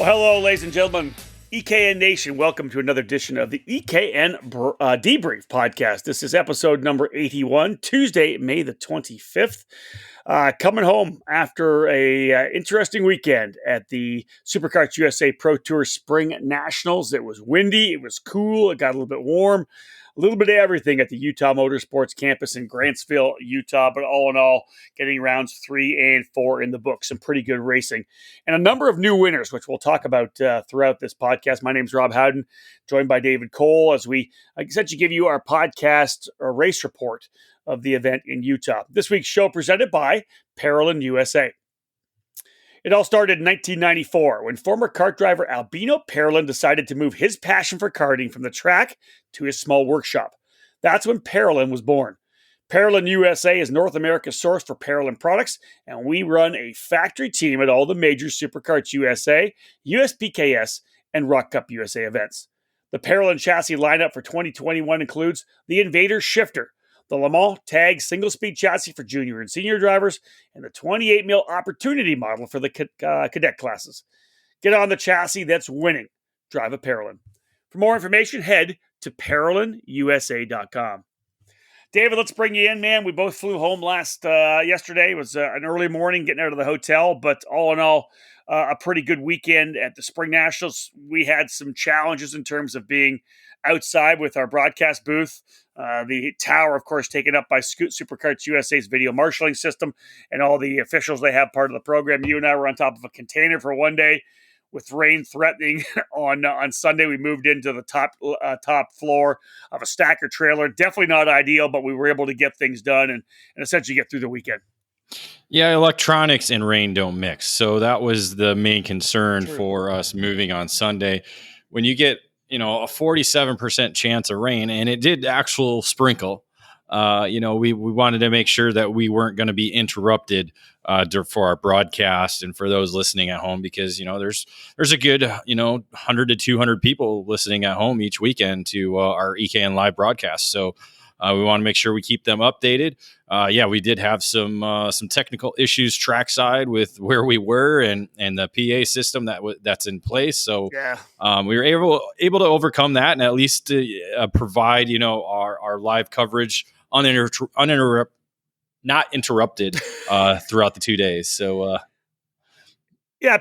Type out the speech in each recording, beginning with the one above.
Well, hello, ladies and gentlemen. EKN Nation, welcome to another edition of the EKN Debrief podcast. This is episode number 81, Tuesday, May the 25th. Coming home after a interesting weekend at the Superkarts USA Pro Tour Spring Nationals. It was windy, it was cool, it got a little bit warm. A little bit of everything at the Utah Motorsports campus in Grantsville, Utah, but all in all, getting rounds 3 and 4 in the book. Some pretty good racing. And a number of new winners, which we'll talk about throughout this podcast. My name's Rob Howden, joined by David Cole, as we essentially give you our podcast or race report of the event in Utah. This week's show presented by Parolin USA. It all started in 1994 when former kart driver Albino Parolin decided to move his passion for karting from the track to his small workshop. That's when Parolin was born. Parolin USA is North America's source for Parolin products, and we run a factory team at all the major Superkarts USA, USPKS, and Rock Cup USA events. The Parolin chassis lineup for 2021 includes the Invader Shifter, the Le Mans Tag single-speed chassis for junior and senior drivers, and the 28mm Opportunity model for the cadet classes. Get on the chassis that's winning. Drive a Parolin. For more information, head to ParolinUSA.com. David, let's bring you in, man. We both flew home yesterday. It was an early morning getting out of the hotel, but all in all, a pretty good weekend at the Spring Nationals. We had some challenges in terms of being outside with our broadcast booth. The tower, of course, taken up by Superkarts USA's video marshaling system and all the officials they have part of the program. You and I were on top of a container for one day with rain threatening. On Sunday, we moved into the top floor of a stacker trailer. Definitely not ideal, but we were able to get things done and essentially get through the weekend. Yeah, electronics and rain don't mix. So that was the main concern for us moving on Sunday. When you get a 47% chance of rain, and it did actual sprinkle. We wanted to make sure that we weren't going to be interrupted for our broadcast and for those listening at home, because there's a good 100 to 200 people listening at home each weekend to our EKN live broadcast. So we want to make sure we keep them updated. We did have some technical issues trackside with where we were and the PA system that's in place. So we were able to overcome that and at least provide our live coverage not interrupted throughout the 2 days. So. PA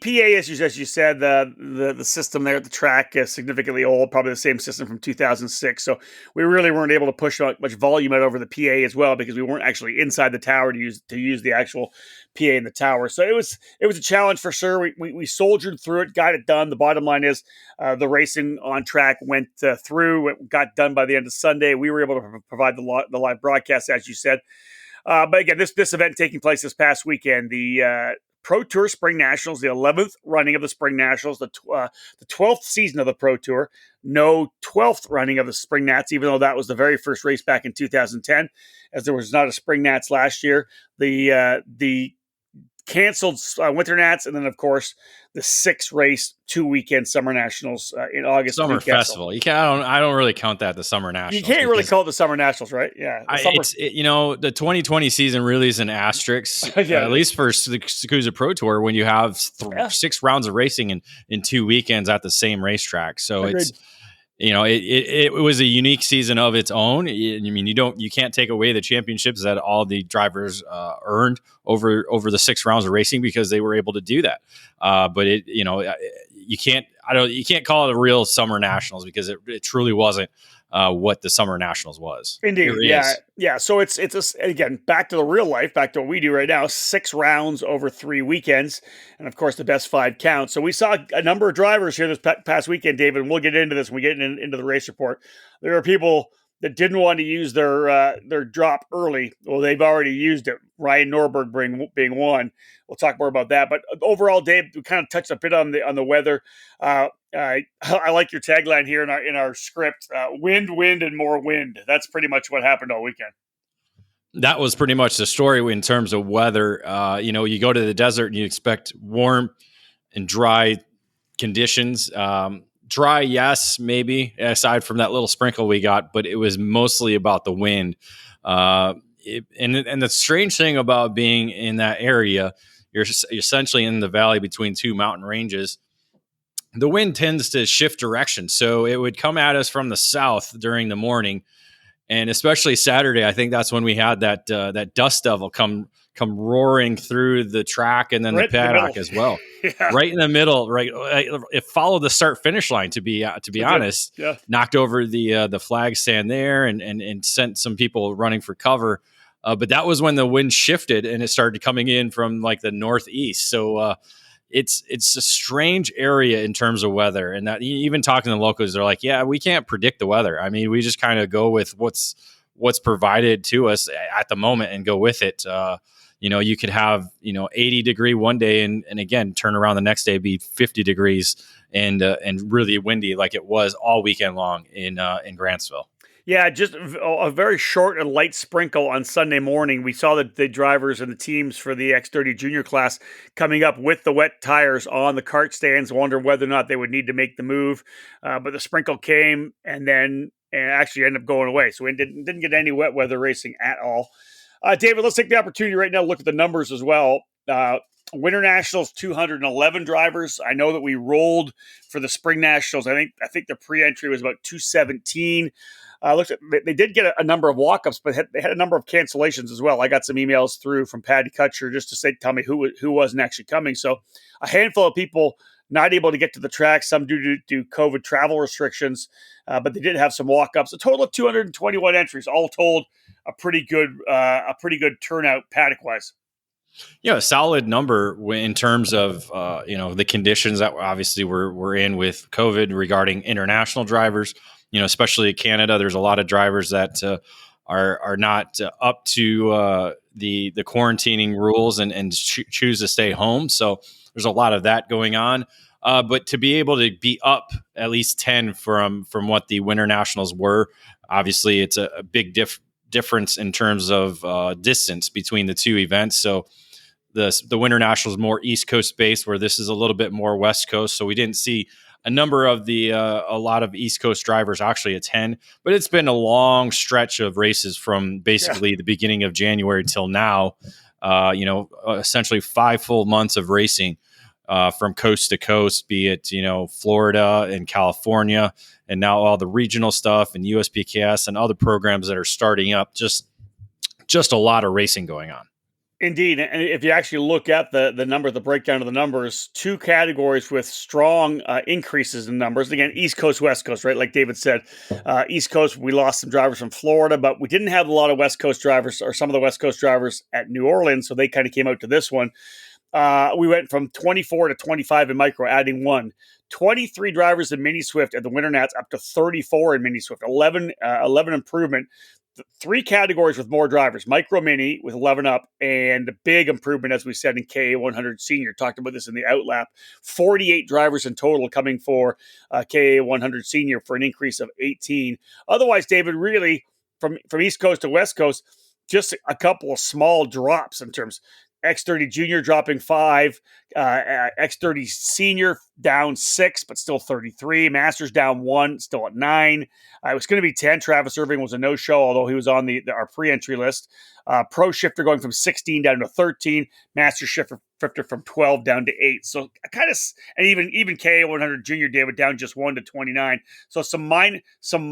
issues, as you said, the system there at the track is significantly old, probably the same system from 2006. So we really weren't able to push much volume out over the PA as well, because we weren't actually inside the tower to use the actual PA in the tower. So it was a challenge for sure. We soldiered through it, got it done. The bottom line is the racing on track went through. It got done by the end of Sunday. We were able to provide the live broadcast, as you said. But again, this event taking place this past weekend, the Pro Tour Spring Nationals, the 11th running of the Spring Nationals, the 12th season of the Pro Tour, no 12th running of the Spring Nats, even though that was the very first race back in 2010, as there was not a Spring Nats last year. The canceled Winter Nats, and then, of course, the 6th race 2-weekend Summer Nationals in August. Summer Festival. I don't really count that the Summer Nationals. You can't really call it the Summer Nationals, right? Yeah. The 2020 season really is an asterisk, at least for the SKUSA Pro Tour, when you have 6 rounds of racing in 2 weekends at the same racetrack. So Agreed. It was a unique season of its own. I mean, you can't take away the championships that all the drivers earned over the 6 rounds of racing, because they were able to do that. But you can't call it a real Summer Nationals, because it truly wasn't what the Summer Nationals was. Indeed. Yeah. So it's again, back to the real life, back to what we do right now, 6 rounds over 3 weekends. And of course the best 5 count. So we saw a number of drivers here this past weekend, David, and we'll get into this when we get into the race report. There are people that didn't want to use their drop early. Well, they've already used it. Ryan Norberg being one. We'll talk more about that. But overall, Dave, we kind of touched a bit on the weather. I like your tagline here in our script: wind, and more wind. That's pretty much what happened all weekend. That was pretty much the story in terms of weather. You go to the desert and you expect warm and dry conditions. Dry, yes, maybe, aside from that little sprinkle we got, but it was mostly about the wind. And the strange thing about being in that area, you're essentially in the valley between 2 mountain ranges. the wind tends to shift direction. So it would come at us from the south during the morning, and especially Saturday. I think that's when we had that dust devil come roaring through the track and then Right the in the paddock middle. as well. Yeah. Right in the middle, right. It followed the start finish line. To be honest, Yeah. knocked over the flag stand there and sent some people running for cover. But that was when the wind shifted and it started coming in from like the northeast. So it's a strange area in terms of weather, and that even talking to the locals, they're like, yeah, we can't predict the weather. I mean, we just kind of go with what's provided to us at the moment and go with it. You could have 80-degree one day and again turn around the next day be 50 degrees and really windy like it was all weekend long in Grantsville. Yeah, just a very short and light sprinkle on Sunday morning. We saw the drivers and the teams for the X30 junior class coming up with the wet tires on the kart stands, wondering whether or not they would need to make the move. But the sprinkle came and actually ended up going away. So we didn't get any wet weather racing at all. David, let's take the opportunity right now to look at the numbers as well. Winter Nationals, 211 drivers. I know that we rolled for the Spring Nationals. I think the pre-entry was about 217. They did get a number of walk-ups, but they had a number of cancellations as well. I got some emails through from Patty Kutcher just to tell me who wasn't actually coming. So a handful of people not able to get to the track, some due to COVID travel restrictions, but they did have some walk-ups. A total of 221 entries, all told, a pretty good turnout paddock-wise. A solid number in terms of the conditions that obviously we're in with COVID regarding international drivers. Especially Canada, there's a lot of drivers that are not up to the quarantining rules and choose to stay home. So there's a lot of that going on. But to be able to be up at least 10 from what the Winter Nationals were, obviously it's a big difference in terms of distance between the two events. So the Winter Nationals more East Coast based, where this is a little bit more West Coast. So we didn't see a number of a lot of East Coast drivers actually attend, but it's been a long stretch of races from basically the beginning of January till now. Essentially 5 full months of racing from coast to coast, be it Florida and California, and now all the regional stuff and USPKS and other programs that are starting up. Just a lot of racing going on. Indeed. And if you actually look at the breakdown of the numbers, two categories with strong increases in numbers. Again, East Coast, West Coast, right? Like David said, East Coast, we lost some drivers from Florida, but we didn't have a lot of West Coast drivers or some of the West Coast drivers at New Orleans. So they kind of came out to this one. We went from 24 to 25 in micro, adding one. 23 drivers in Mini Swift at the Winter Nats, up to 34 in Mini Swift, 11 improvement. 3 categories with more drivers: micro mini with 11 up, and the big improvement, as we said, in KA100 senior. Talked about this in the outlap. 48 drivers in total coming for KA100 senior for an increase of 18. Otherwise, David, really from East Coast to West Coast, just a couple of small drops in terms. X30 junior dropping 5, X30 senior down 6, but still 33. Masters down 1, still at 9. It was going to be 10. Travis Irving was a no-show, although he was on our pre-entry list. Pro shifter going from 16 down to 13. Master shifter from 12 down to 8. So kind of, and even KA100 junior, David, down just 1 to 29. So some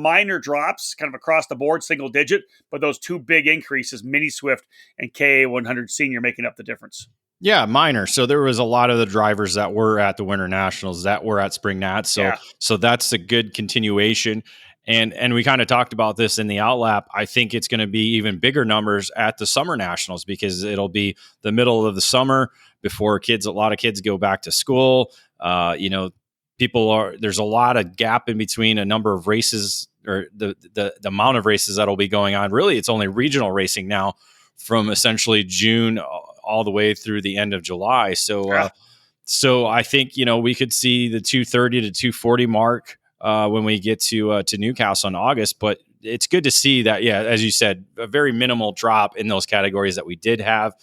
minor drops kind of across the board, single digit, but those two big increases, Mini Swift and KA100 senior, making up the difference. Yeah, minor. So there was a lot of the drivers that were at the Winter Nationals that were at Spring Nat. So that's a good continuation. And we kind of talked about this in the outlap. I think it's going to be even bigger numbers at the Summer Nationals because it'll be the middle of the summer before a lot of kids go back to school. There's a lot of gap in between a number of races or the amount of races that'll be going on. Really, it's only regional racing now from essentially June all the way through the end of July. So I think, we could see the 230 to 240 mark when we get to Newcastle in August. But it's good to see that, as you said, a very minimal drop in those categories that we did have.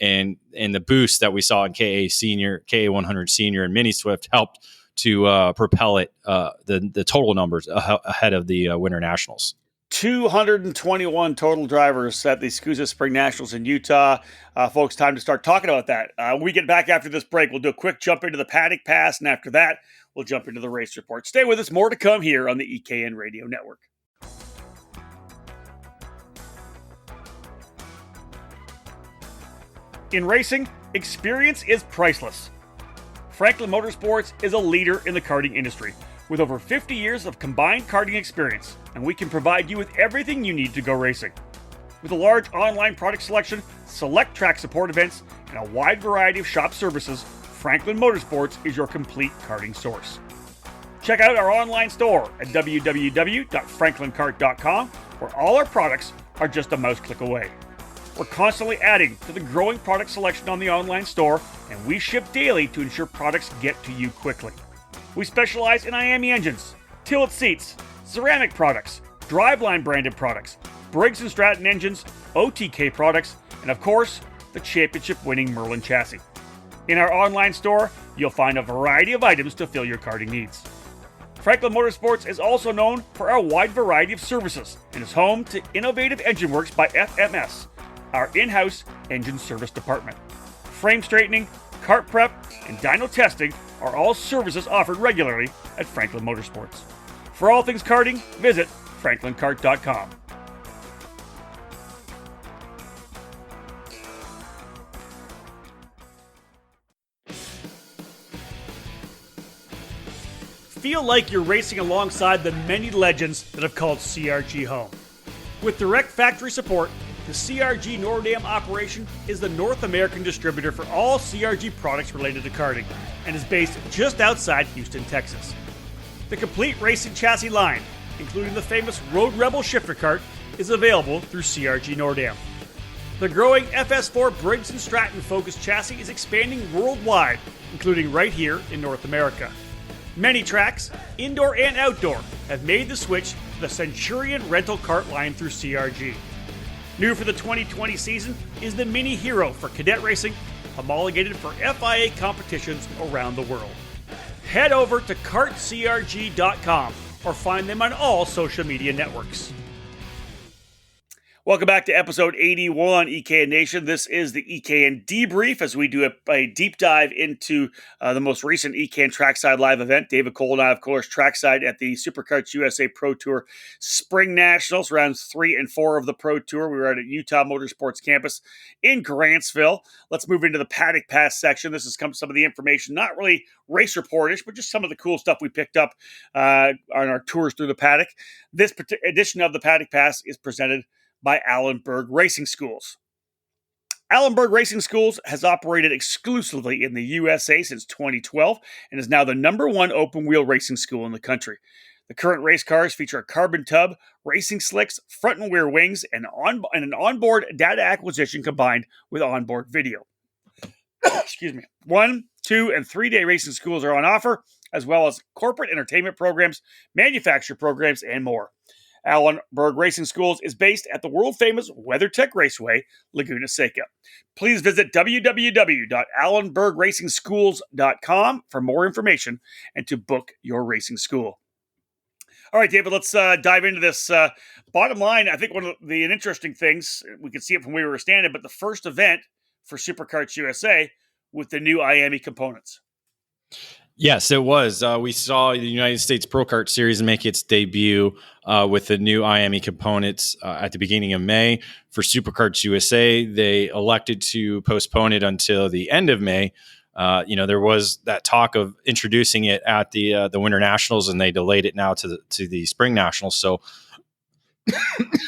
And the boost that we saw in KA100 senior and Mini Swift helped to propel it, the total numbers ahead of the Winter Nationals. 221 total drivers at the SCUSA Spring Nationals in Utah. Folks, time to start talking about that. When we get back after this break, we'll do a quick jump into the paddock pass, and after that, we'll jump into the race report. Stay with us. More to come here on the EKN Radio Network. In racing, experience is priceless. Franklin Motorsports is a leader in the karting industry with over 50 years of combined karting experience, and we can provide you with everything you need to go racing. With a large online product selection, select track support events, and a wide variety of shop services, Franklin Motorsports is your complete karting source. Check out our online store at www.franklinkart.com, where all our products are just a mouse click away. We're constantly adding to the growing product selection on the online store, and we ship daily to ensure products get to you quickly. We specialize in IAME engines, tilt seats, ceramic products, driveline branded products, Briggs & Stratton engines, OTK products, and of course, the championship-winning Merlin chassis. In our online store, you'll find a variety of items to fill your karting needs. Franklin Motorsports is also known for our wide variety of services and is home to Innovative Engine Works by FMS, our in-house engine service department. Frame straightening, kart prep, and dyno testing are all services offered regularly at Franklin Motorsports. For all things karting, visit franklinkart.com. Feel like you're racing alongside the many legends that have called CRG home. With direct factory support, the CRG Nordam operation is the North American distributor for all CRG products related to karting and is based just outside Houston, Texas. The complete racing chassis line, including the famous Road Rebel shifter kart, is available through CRG Nordam. The growing FS4 Briggs & Stratton focused chassis is expanding worldwide, including right here in North America. Many tracks, indoor and outdoor, have made the switch to the Centurion rental kart line through CRG. New for the 2020 season is the Mini Hero for cadet racing, homologated for FIA competitions around the world. Head over to kartcrg.com or find them on all social media networks. Welcome back to episode 81, EKN Nation. This is the EKN Debrief as we do a deep dive into the most recent EKN Trackside Live event. David Cole and I, of course, trackside at the Superkarts USA Pro Tour Spring Nationals, rounds 3 and 4 of the Pro Tour. We were at Utah Motorsports Campus in Grantsville. Let's move into the Paddock Pass section. This is some of the information, not really race reportish, but just some of the cool stuff we picked up on our tours through the paddock. This edition of the Paddock Pass is presented by Allenberg Racing Schools. Allenberg Racing Schools has operated exclusively in the USA since 2012 and is now the #1 open-wheel racing school in the country. The current race cars feature a carbon tub, racing slicks, front and rear wings, and an onboard data acquisition combined with onboard video. Excuse me. 1, 2, and 3-day racing schools are on offer, as well as corporate entertainment programs, manufacturer programs, and more. Allenberg Racing Schools is based at the world-famous WeatherTech Raceway, Laguna Seca. Please visit www.allenbergracingschools.com for more information and to book your racing school. All right, David, let's dive into this. Bottom line, I think one of the interesting things, we could see it from where we were standing, but the first event for Superkarts USA with the new IAME components. Yes, it was. We saw the United States Pro Kart Series make its debut with the new IAME components at the beginning of May. For Superkarts USA, they elected to postpone it until the end of May. There was that talk of introducing it at the Winter Nationals, and they delayed it now to the Spring Nationals. So,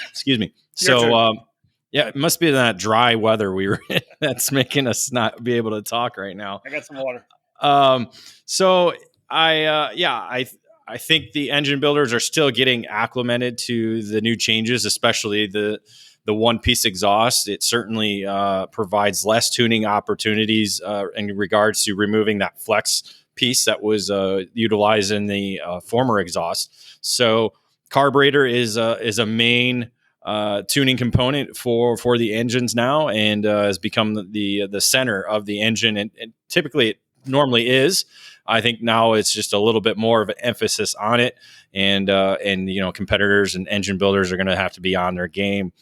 excuse me. It must be that dry weather we were in that's making us not be able to talk right now. I got some water. I think the engine builders are still getting acclimated to the new changes, especially the one-piece exhaust. It certainly provides less tuning opportunities in regards to removing that flex piece that was utilized in the former exhaust. So carburetor is a main tuning component for the engines now, and has become the center of the engine, and typically it normally is. I think now it's just a little bit more of an emphasis on it, and competitors and engine builders are going to have to be on their game,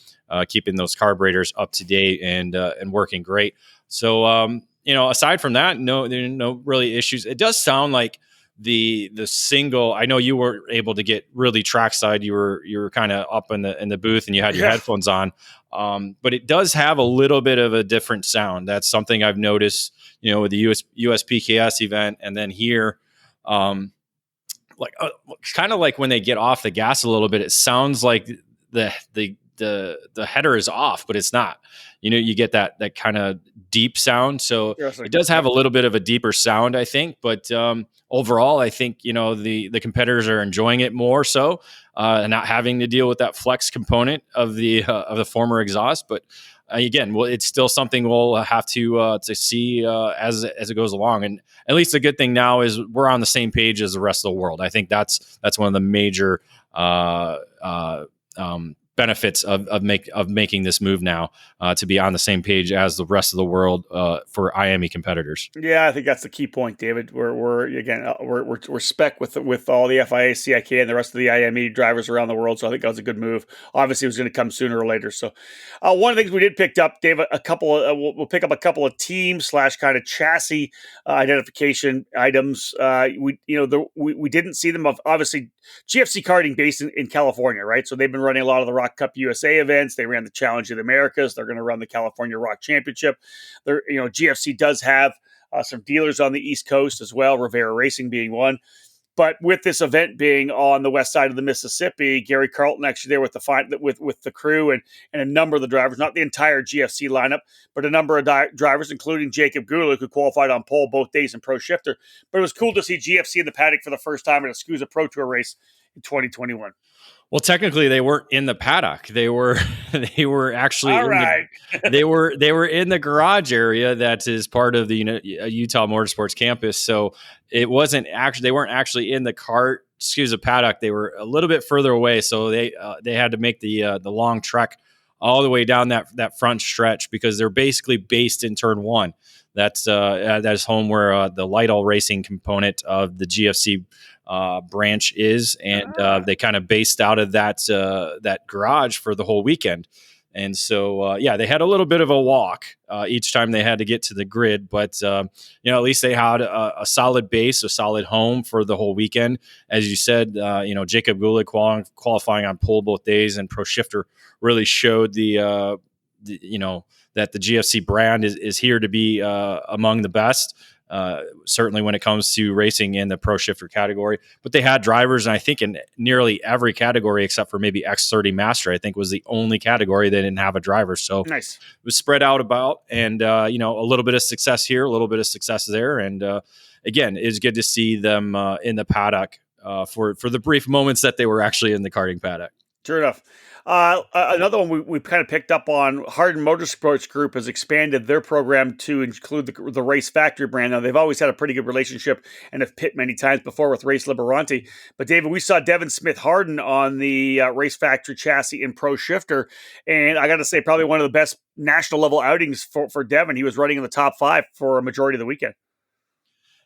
keeping those carburetors up to date and working great. So aside from that, there are no really issues. It does sound like the single. I know you were able to get really trackside. You were kind of up in the booth and you had your headphones on. But it does have a little bit of a different sound. That's something I've noticed, with the USPKS event, and then here, kind of like when they get off the gas a little bit, it sounds like the header is off, but it's not. You get that kind of deep sound. So it does have a little bit of a deeper sound, I think. But overall, I think the competitors are enjoying it more so, and not having to deal with that flex component of the former exhaust. But again, it's still something we'll have to see as it goes along. And at least the good thing now is we're on the same page as the rest of the world. I think that's one of the major benefits of making this move now, to be on the same page as the rest of the world for IME competitors. Yeah, I think that's the key point, David. We're spec with all the FIA, CIK, and the rest of the IME drivers around the world. So I think that was a good move. Obviously, it was going to come sooner or later. So one of the things we did pick up, Dave, we'll pick up a couple of team / kind of chassis identification items. We didn't see them. Obviously, GFC karting based in California, right? So they've been running a lot of the Rock Cup USA events. They ran the Challenge of the Americas. They're going to run the California Rock Championship. GFC does have some dealers on the East Coast as well, Rivera Racing being one. But with this event being on the west side of the Mississippi, Gary Carlton actually there with the crew and a number of the drivers, not the entire GFC lineup, but a number of drivers, including Jacob Gulick, who qualified on pole both days in Pro Shifter. But it was cool to see GFC in the paddock for the first time in a SCUSA Pro Tour race in 2021. Well, technically, they weren't in the paddock. They were actually they were in the garage area that is part of the Utah Motorsports campus. So it wasn't actually, they weren't actually in the SCUSA paddock. They were a little bit further away, so they had to make the long trek all the way down that front stretch, because they're basically based in turn one. That is home where the Lytle Racing component of the GFC branch is, and they kind of based out of that garage for the whole weekend. And so they had a little bit of a walk each time they had to get to the grid, but at least they had a solid base, a solid home for the whole weekend. As you said, Jacob Gulick qualifying on pole both days, and Pro Shifter really showed that the GFC brand is here to be among the best. Certainly when it comes to racing in the Pro Shifter category. But they had drivers, and I think in nearly every category except for maybe X30 Master, I think was the only category they didn't have a driver. So nice. It was spread out about, and a little bit of success here, a little bit of success there. And again, it's good to see them in the paddock for the brief moments that they were actually in the karting paddock. Sure enough. Another one we kind of picked up on, Hardin Motorsports Group has expanded their program to include the Race Factory brand. Now, they've always had a pretty good relationship and have pit many times before with Race Liberanti. But, David, we saw Devin Smith Hardin on the Race Factory chassis in Pro Shifter. And I got to say, probably one of the best national level outings for Devin. He was running in the top 5 for a majority of the weekend.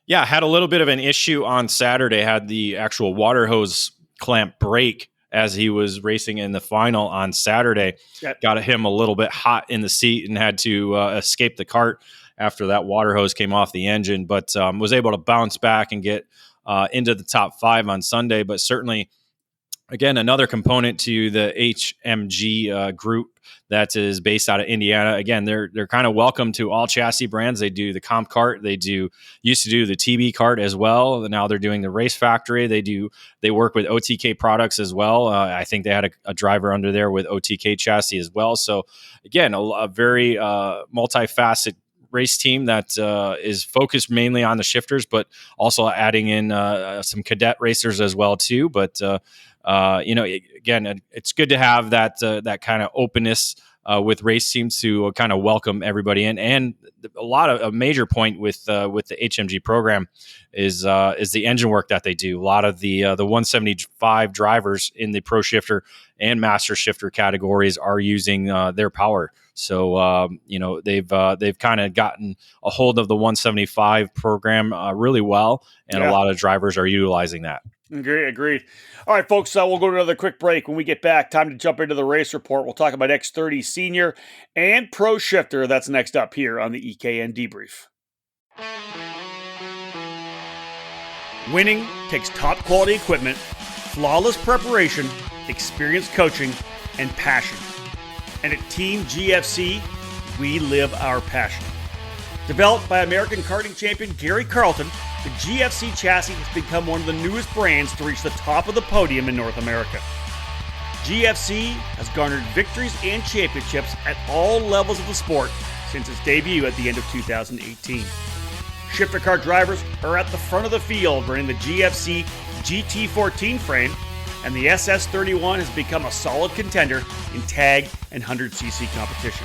Yeah, had a little bit of an issue on Saturday, had the actual water hose clamp break as he was racing in the final on Saturday. Yep. Got him a little bit hot in the seat and had to escape the kart after that water hose came off the engine, but was able to bounce back and get into the top 5 on Sunday. But certainly, again, another component to the HMG group that is based out of Indiana. Again, they're kind of welcome to all chassis brands. They do the Comp Kart. They used to do the TB Kart as well. Now they're doing the Race Factory. They work with OTK products as well. I think they had a driver under there with OTK chassis as well. So again, a very multifaceted race team that is focused mainly on the shifters, but also adding in some cadet racers as well too. But again, it's good to have that kind of openness with race teams to kind of welcome everybody in. And a major point with the HMG program is the engine work that they do. A lot of the 175 drivers in the Pro Shifter and Master Shifter categories are using their power. So they've kind of gotten a hold of the 175 program really well, and a lot of drivers are utilizing that. Agreed. All right, folks, we'll go to another quick break. When we get back, time to jump into the race report. We'll talk about X30 Senior and Pro Shifter. That's next up here on the EKN Debrief. Winning takes top quality equipment, flawless preparation, experienced coaching, and passion. And at Team GFC, we live our passion. Developed by American karting champion Gary Carlton, the GFC chassis has become one of the newest brands to reach the top of the podium in North America. GFC has garnered victories and championships at all levels of the sport since its debut at the end of 2018. Shifter car drivers are at the front of the field running the GFC GT14 frame, and the SS31 has become a solid contender in tag and 100cc competition.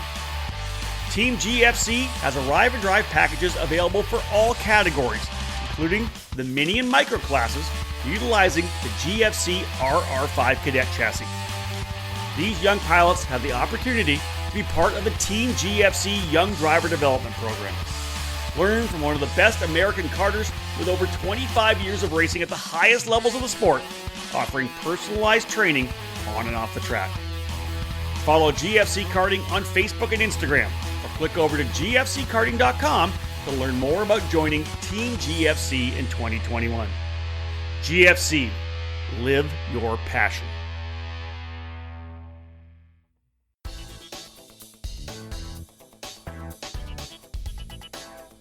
Team GFC has arrive and drive packages available for all categories, including the mini and micro classes, utilizing the GFC RR5 Cadet chassis. These young pilots have the opportunity to be part of the Team GFC Young Driver Development Program. Learn from one of the best American karters with over 25 years of racing at the highest levels of the sport, offering personalized training on and off the track. Follow GFC Karting on Facebook and Instagram, or click over to gfckarting.com to learn more about joining Team GFC in 2021. GFC, live your passion.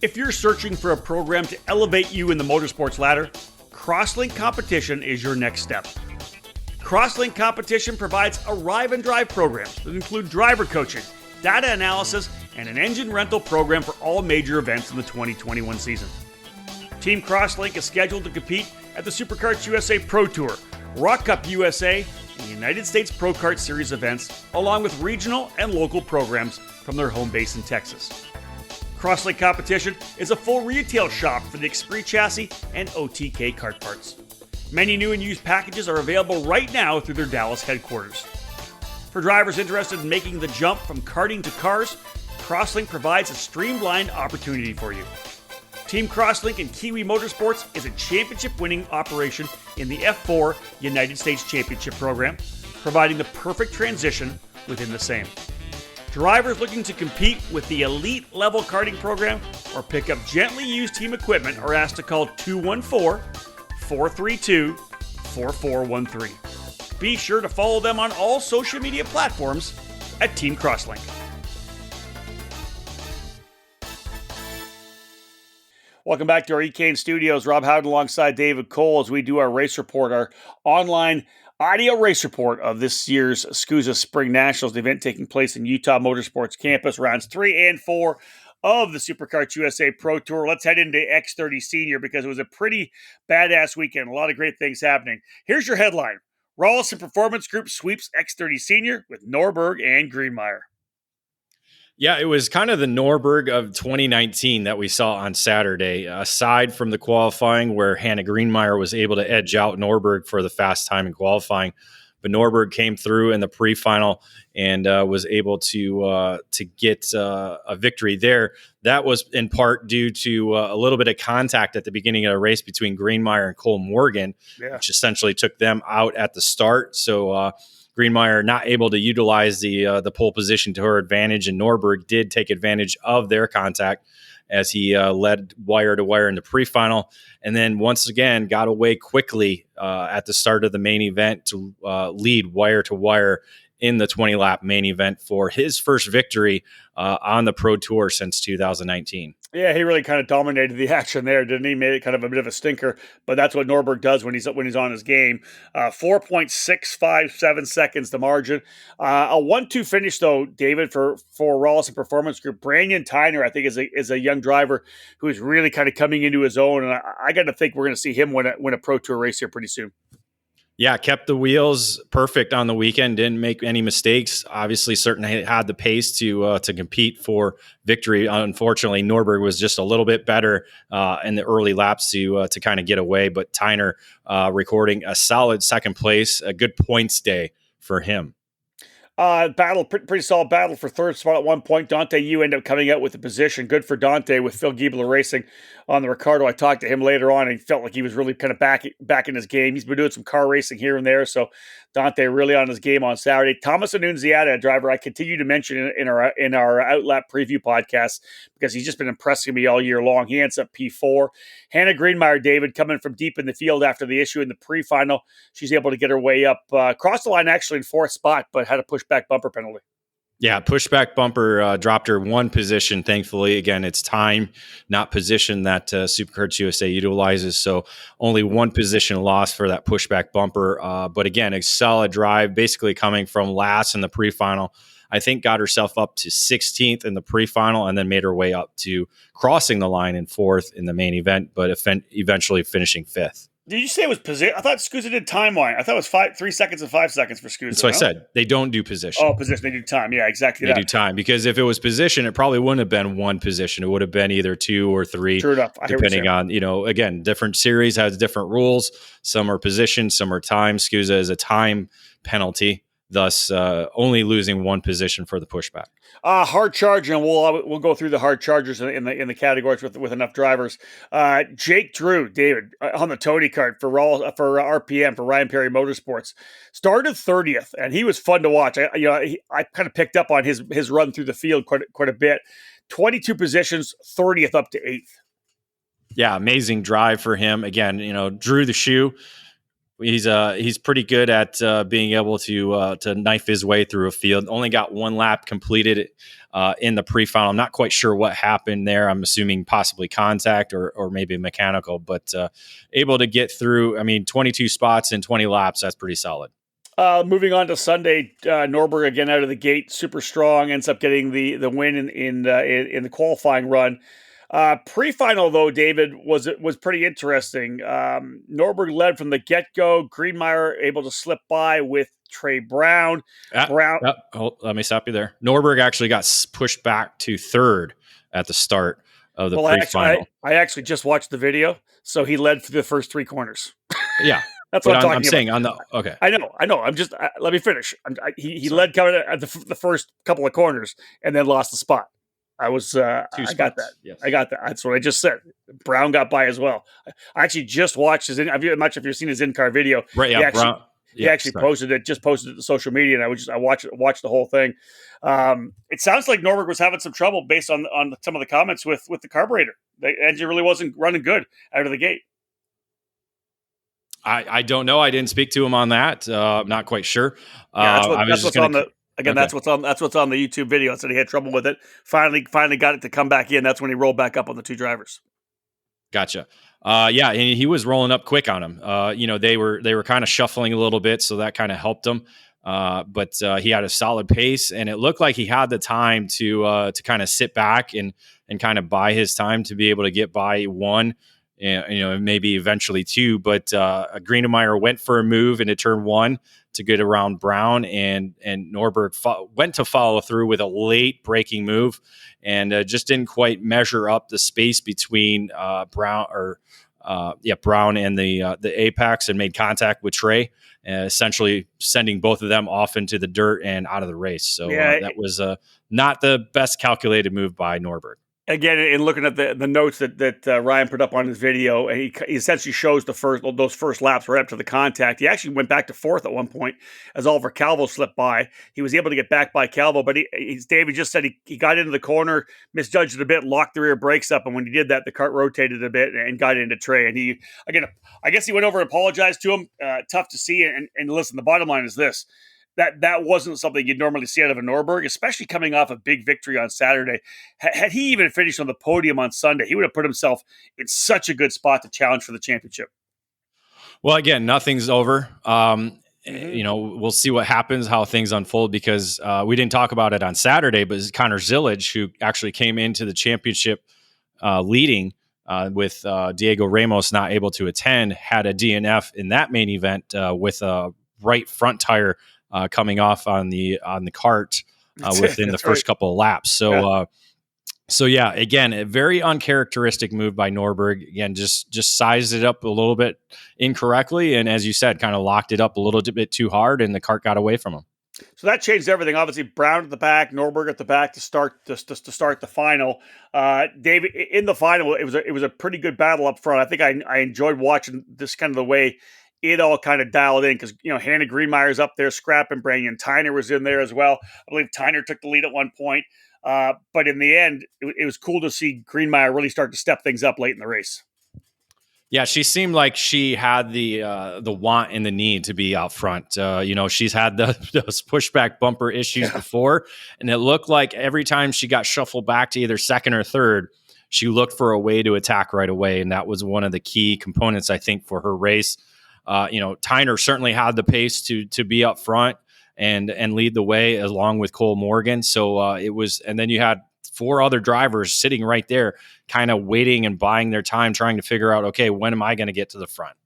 If you're searching for a program to elevate you in the motorsports ladder, Crosslink Competition is your next step. Crosslink Competition provides arrive and drive programs that include driver coaching, data analysis, and an engine rental program for all major events in the 2021 season. Team Crosslink is scheduled to compete at the Superkarts USA Pro Tour, Rock Cup USA, and United States Pro Kart Series events, along with regional and local programs from their home base in Texas. Crosslink Competition is a full retail shop for the Xpree chassis and OTK kart parts. Many new and used packages are available right now through their Dallas headquarters. For drivers interested in making the jump from karting to cars, Crosslink provides a streamlined opportunity for you. Team Crosslink and Kiwi Motorsports is a championship-winning operation in the F4 United States Championship program, providing the perfect transition within the same. Drivers looking to compete with the elite level karting program or pick up gently used team equipment are asked to call 214-432-4413. Be sure to follow them on all social media platforms at Team Crosslink. Welcome back to our EKN studios. Rob Howden alongside David Cole as we do our race report, our online audio race report of this year's SCUSA Spring Nationals, the event taking place in Utah Motorsports Campus, rounds 3 and 4 of the Superkarts USA Pro Tour. Let's head into X30 Senior because it was a pretty badass weekend. A lot of great things happening. Here's your headline. Rawlson Performance Group sweeps X30 Senior with Norberg and Greenmeyer. Yeah, it was kind of the Norberg of 2019 that we saw on Saturday, aside from the qualifying where Hannah Greenmeyer was able to edge out Norberg for the fast time in qualifying. But Norberg came through in the pre-final and was able to get a victory there. That was in part due to a little bit of contact at the beginning of the race between Greenmeyer and Cole Morgan, which essentially took them out at the start. So Greenmeyer not able to utilize the pole position to her advantage, and Norberg did take advantage of their contact as he led wire to wire in the pre-final, and then once again got away quickly at the start of the main event to lead wire to wire in the 20-lap main event for his first victory on the Pro Tour since 2019. Yeah, he really kind of dominated the action there, didn't he? Made it kind of a bit of a stinker, but that's what Norberg does when he's on his game. 4.657 seconds the margin. A 1-2 finish though, David, for Rawlson Performance Group. Brandon Tyner, I think, is a young driver who is really kind of coming into his own, and I got to think we're going to see him win a Pro Tour race here pretty soon. Yeah, kept the wheels perfect on the weekend. Didn't make any mistakes. Obviously, certainly had the pace to compete for victory. Unfortunately, Norberg was just a little bit better in the early laps to kind of get away. But Tyner recording a solid second place, a good points day for him. Pretty solid battle for third spot at one point. Dante, you end up coming out with the position. Good for Dante with Phil Giebler racing on the Ricardo. I talked to him later on and he felt like he was really kind of back in his game. He's been doing some car racing here and there. So Dante really on his game on Saturday. Thomas Annunziata, a driver I continue to mention in our Outlap preview podcast because he's just been impressing me all year long. He ends up P4. Hannah Greenmeyer, David, coming from deep in the field after the issue in the pre-final. She's able to get her way up. Crossed the line actually in fourth spot, but had a pushback bumper penalty. Yeah, pushback bumper dropped her one position, thankfully. Again, it's time, not position that Superkarts USA utilizes. So only one position lost for that pushback bumper. But again, a solid drive, basically coming from last in the pre-final. I think got herself up to 16th in the pre-final and then made her way up to crossing the line in fourth in the main event, but eventually finishing fifth. Did you say it was position? I thought Scusa did time line. I thought it was 3 seconds and 5 seconds for Scusa. That's what I said. They don't do position. Oh, position. They do time. Yeah, exactly. They do time because if it was position, it probably wouldn't have been one position. It would have been either 2 or 3, True enough. depending on, again, different series has different rules. Some are position, some are time. Scusa is a time penalty, thus only losing one position for the pushback. Hard charger, and we'll go through the hard chargers in the categories with enough drivers. Jake Drew, David, on the Tony kart for RPM for Ryan Perry Motorsports, started 30th, and he was fun to watch. I kind of picked up on his run through the field quite a bit. 22 positions, 30th up to 8th. Yeah, amazing drive for him. Again, drew the shoe. He's pretty good at being able to knife his way through a field. Only got one lap completed in the pre-final. I'm not quite sure what happened there. I'm assuming possibly contact or maybe mechanical, but able to get through. 22 spots in 20 laps. That's pretty solid. Moving on to Sunday, Norberg again out of the gate, super strong. Ends up getting the win in the qualifying run. Pre-final, though, David, was pretty interesting. Norberg led from the get-go. Greenmeyer able to slip by with Trey Brown. Let me stop you there. Norberg actually got pushed back to third at the start of the pre-final. I actually just watched the video, so he led for the first 3 corners. Yeah. That's what I'm talking about. saying on the okay. I know. I'm just let me finish. He led coming at the first couple of corners and then lost the spot. I got that. Yes. I got that. That's what I just said. Brown got by as well. I actually just watched his. I'm not sure if you've seen his in-car video. Right. Yeah. He actually posted it to social media, and I watched the whole thing. It sounds like Norberg was having some trouble based on some of the comments with the carburetor. The engine really wasn't running good out of the gate. I don't know. I didn't speak to him on that. I'm not quite sure. That's what's on the YouTube video. So he had trouble with it. Finally got it to come back in. That's when he rolled back up on the 2 drivers. Gotcha. And he was rolling up quick on him. They were kind of shuffling a little bit, so that kind of helped him. But he had a solid pace, and it looked like he had the time to kind of sit back and kind of buy his time to be able to get by 1. And maybe eventually 2, but Greenmeyer went for a move into turn 1 to get around Brown, and Norberg went to follow through with a late braking move, and just didn't quite measure up the space between Brown and the apex, and made contact with Trey, essentially sending both of them off into the dirt and out of the race. So that was not the best calculated move by Norberg. Again, in looking at the notes that Ryan put up on his video, he essentially shows those first laps right up to the contact. He actually went back to 4th at one point as Oliver Calvo slipped by. He was able to get back by Calvo, but David just said he got into the corner, misjudged it a bit, locked the rear brakes up, and when he did that, the kart rotated a bit and got into Trey. And I guess he went over and apologized to him. Tough to see. And listen, the bottom line is this. That wasn't something you'd normally see out of a Norberg, especially coming off a big victory on Saturday. Had he even finished on the podium on Sunday, he would have put himself in such a good spot to challenge for the championship. Well, again, nothing's over. We'll see what happens, how things unfold, because we didn't talk about it on Saturday, but Connor Zillage, who actually came into the championship leading, with Diego Ramos not able to attend, had a DNF in that main event with a right front tire coming off on the cart within the first couple of laps. So yeah, again, a very uncharacteristic move by Norberg. Again, just sized it up a little bit incorrectly, and as you said, kind of locked it up a little bit too hard, and the cart got away from him. So that changed everything. Obviously, Brown at the back, Norberg at the back to start to start the final. David, in the final, it was a pretty good battle up front. I think I enjoyed watching this kind of the way it all kind of dialed in because Hannah Greenmeyer's up there scrapping. Brandon Tyner was in there as well. I believe Tyner took the lead at one point. But in the end, it was cool to see Greenmeyer really start to step things up late in the race. Yeah, she seemed like she had the want and the need to be out front. She's had those pushback bumper issues before, and it looked like every time she got shuffled back to either second or third, she looked for a way to attack right away, and that was one of the key components, I think, for her race. Tyner certainly had the pace to be up front and lead the way along with Cole Morgan. So it was, and then you had 4 other drivers sitting right there, kind of waiting and buying their time, trying to figure out, okay, when am I going to get to the front?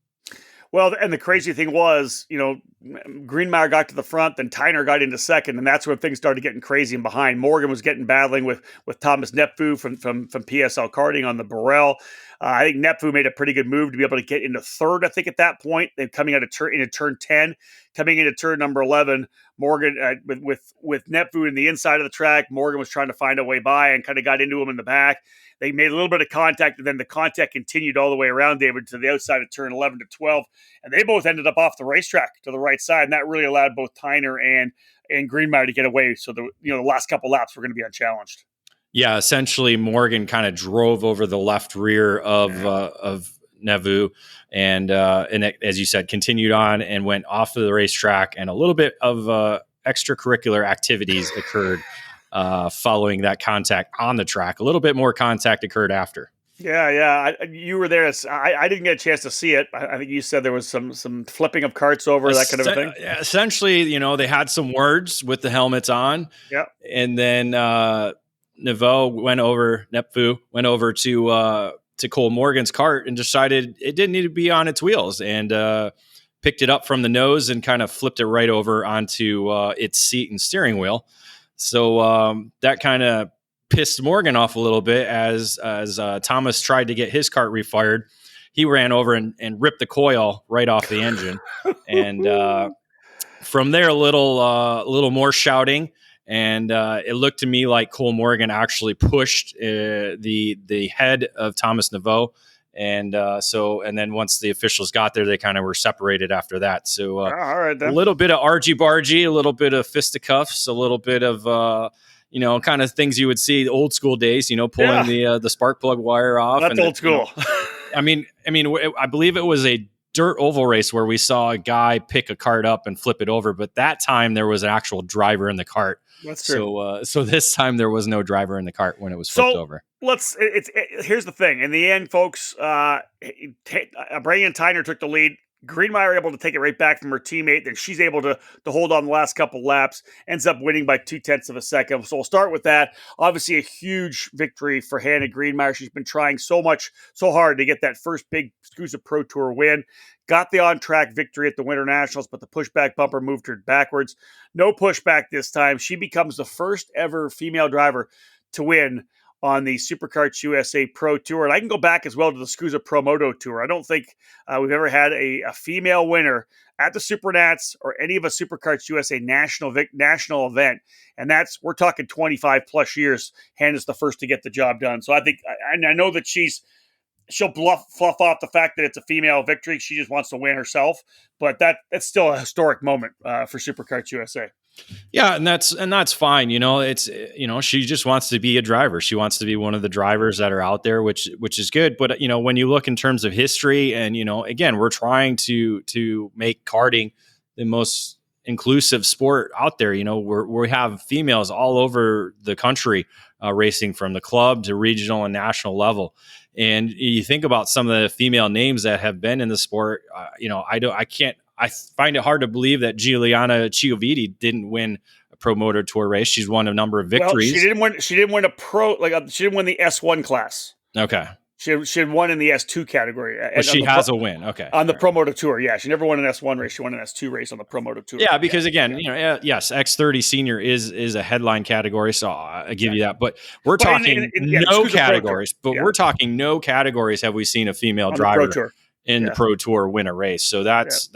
Well, and the crazy thing was, Greenmeyer got to the front, then Tyner got into second, and that's when things started getting crazy and behind. Morgan was battling with Thomas Nepfu from PSL Karting on the Burrell. I think Nepfu made a pretty good move to be able to get into third, I think, at that point. They're coming out of turn 10, coming into turn number 11. Morgan, with Nepfu in the inside of the track, Morgan was trying to find a way by and kind of got into him in the back. They made a little bit of contact, and then the contact continued all the way around, David, to the outside of turn 11 to 12. And they both ended up off the racetrack to the right side, and that really allowed both Tyner and Greenmeyer to get away. So the last couple laps were going to be unchallenged. Yeah, essentially Morgan kind of drove over the left rear of Nevu, and as you said, continued on and went off of the racetrack, and a little bit of extracurricular activities occurred following that contact on the track. A little bit more contact occurred after. Yeah. You were there. I didn't get a chance to see it. I think you said there was some flipping of carts over, that kind of a thing. Essentially, they had some words with the helmets on. Yeah. And then Nepfu went over to Cole Morgan's cart and decided it didn't need to be on its wheels, and picked it up from the nose and kind of flipped it right over onto its seat and steering wheel. So that kind of pissed Morgan off a little bit as Thomas tried to get his cart refired. He ran over and ripped the coil right off the engine. And from there, a little more shouting. And it looked to me like Cole Morgan actually pushed the head of Thomas Nepfu. And then once the officials got there, they kind of were separated after that. So all right, then. A little bit of argy-bargy, a little bit of fisticuffs, a little bit of kind of things you would see old school days, pulling the spark plug wire off. That's old school. I believe it was a dirt oval race where we saw a guy pick a cart up and flip it over, but that time there was an actual driver in the cart. That's true. So this time there was no driver in the cart when it was flipped over. Here's the thing. In the end, folks, Brandon Tyner took the lead. Greenmeyer able to take it right back from her teammate. Then she's able to hold on the last couple laps, ends up winning by 0.2 of a second. So we'll start with that. Obviously a huge victory for Hannah Greenmeyer. She's been trying so hard to get that first big SKUSA Pro Tour win. Got the on-track victory at the Winter Nationals, but the pushback bumper moved her backwards. No pushback this time. She becomes the first ever female driver to win on the Superkarts USA Pro Tour. And I can go back as well to the SKUSA Pro Moto Tour. I don't think we've ever had a female winner at the Supernats or any of a Superkarts USA national event. And we're talking 25 plus years. Hannah's the first to get the job done. So I think, I know that she'll fluff off the fact that it's a female victory. She just wants to win herself. But that's still a historic moment for Superkarts USA. Yeah, and that's fine. It's she just wants to be a driver. She wants to be one of the drivers that are out there, which is good. But when you look in terms of history, and again, we're trying to make karting the most inclusive sport out there. We have females all over the country racing from the club to regional and national level. And you think about some of the female names that have been in the sport. I find it hard to believe that Giuliana Chioviti didn't win a Pro Moto Tour race. She's won a number of victories. Well, she didn't win a pro, she didn't win the S1 class. Okay. She had won in the S2 category. But she has a win. Okay. On the Promoto Tour, yeah. She never won an S1 race. She won an S2 race on the Promoto Tour. Yeah, because again, yes, X30 senior is a headline category, so I give you that. But we're talking no categories. But we're talking no categories. Have we seen a female driver in the Pro Tour win a race? So that's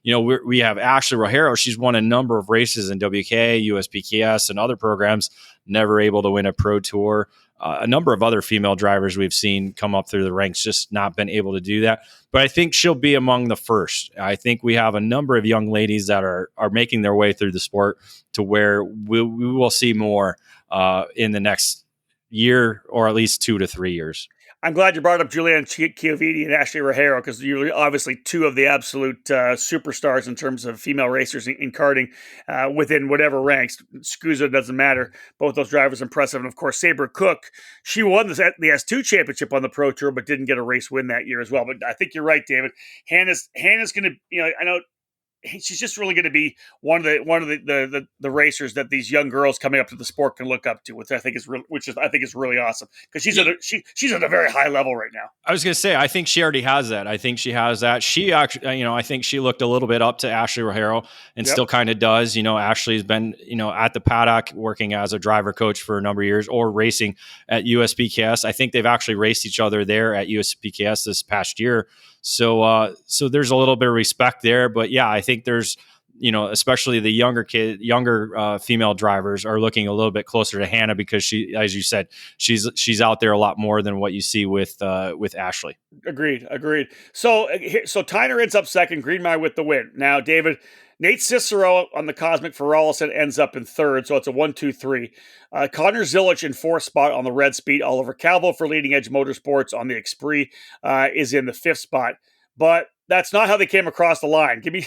we have Ashley Rogero. She's won a number of races in WK, USPKS, and other programs. Never able to win a Pro Tour. A number of other female drivers we've seen come up through the ranks, just not been able to do that. But I think she'll be among the first. I think we have a number of young ladies that are making their way through the sport to where we will see more in the next year, or at least 2 to 3 years. I'm glad you brought up Julianne Chioviti and Ashley Rogero, because you're obviously two of the absolute superstars in terms of female racers in karting within whatever ranks. SCUSA doesn't matter. Both those drivers impressive. And of course, Sabre Cook, she won the S2 championship on the Pro Tour, but didn't get a race win that year as well. But I think you're right, David. Hannah's going to, I know she's just really going to be one of the racers that these young girls coming up to the sport can look up to, which I think is really awesome, because she's at a very high level right now. I was going to say, I think she already has that. I think she has that. She actually, I think she looked a little bit up to Ashley Rogero and still kind of does. Ashley's been, at the paddock working as a driver coach for a number of years, or racing at USPKS. I think they've actually raced each other there at USPKS this past year. So there's a little bit of respect there, but yeah, I think there's, especially the younger female drivers are looking a little bit closer to Hannah, because she, as you said, she's out there a lot more than what you see with Ashley. Agreed. So Tyner ends up second, Greenmeyer with the win. Now, David, Nate Cicero on the Cosmic for Rollison ends up in third, so it's a 1-2-3. Connor Zilich in fourth spot on the Red Speed. Oliver Calvo for Leading Edge Motorsports on the Xpree is in the fifth spot. But that's not how they came across the line. Give me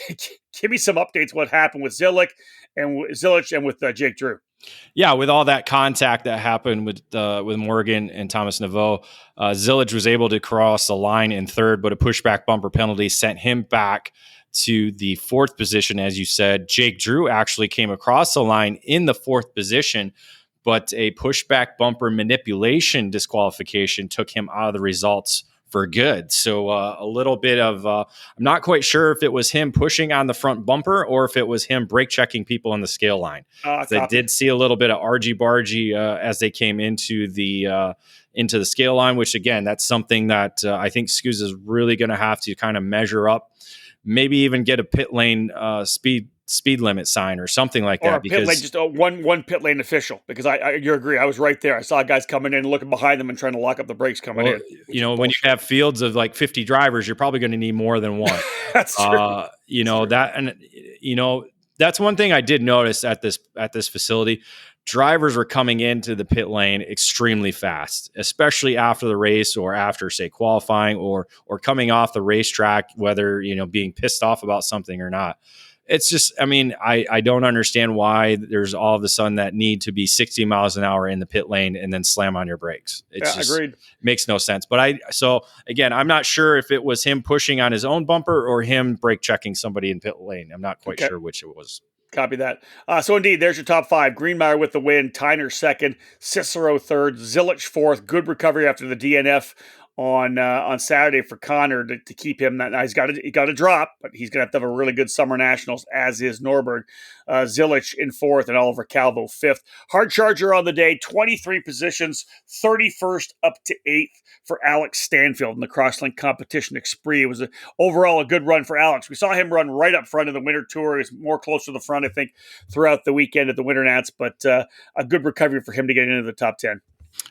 some updates what happened with Zilich and with Jake Drew. Yeah, with all that contact that happened with Morgan and Thomas Naveau, Zilich was able to cross the line in third, but a pushback bumper penalty sent him back to the fourth position, as you said. Jake Drew actually came across the line in the fourth position, but a pushback bumper manipulation disqualification took him out of the results for good. So a little bit of, I'm not quite sure if it was him pushing on the front bumper or if it was him brake checking people on the scale line. They did see a little bit of argy-bargy as they came into the scale line, which again, that's something that I think SCUSA is really going to have to kind of measure up. Maybe even get a pit lane speed limit sign or something like that. Or pit lane, just one pit lane official, because you agree. I was right there. I saw guys coming in, looking behind them and trying to lock up the brakes coming in. When you have fields of like 50 drivers, you're probably going to need more than one. That's true. That's one thing I did notice at this facility. Drivers were coming into the pit lane extremely fast, especially after the race or after, say, qualifying or coming off the racetrack, whether, being pissed off about something or not. It's just, I don't understand why there's all of a sudden that need to be 60 miles an hour in the pit lane and then slam on your brakes. Agreed. Makes no sense. But again, I'm not sure if it was him pushing on his own bumper or him brake checking somebody in pit lane. I'm not quite sure which it was. Copy that. So indeed, there's your top five. Greenmeyer with the win, Tyner second, Cicero third, Zilich fourth. Good recovery after the DNF on Saturday for Connor to keep him. Now he got a drop, but he's going to have a really good summer nationals, as is Norberg. Zilich in fourth and Oliver Calvo fifth. Hard charger on the day, 23 positions, 31st up to 8th for Alex Stanfield in the crosslink competition Xpree. It was overall a good run for Alex. We saw him run right up front of the Winter Tour. He was more close to the front, I think, throughout the weekend at the Winter Nats, but a good recovery for him to get into the top 10.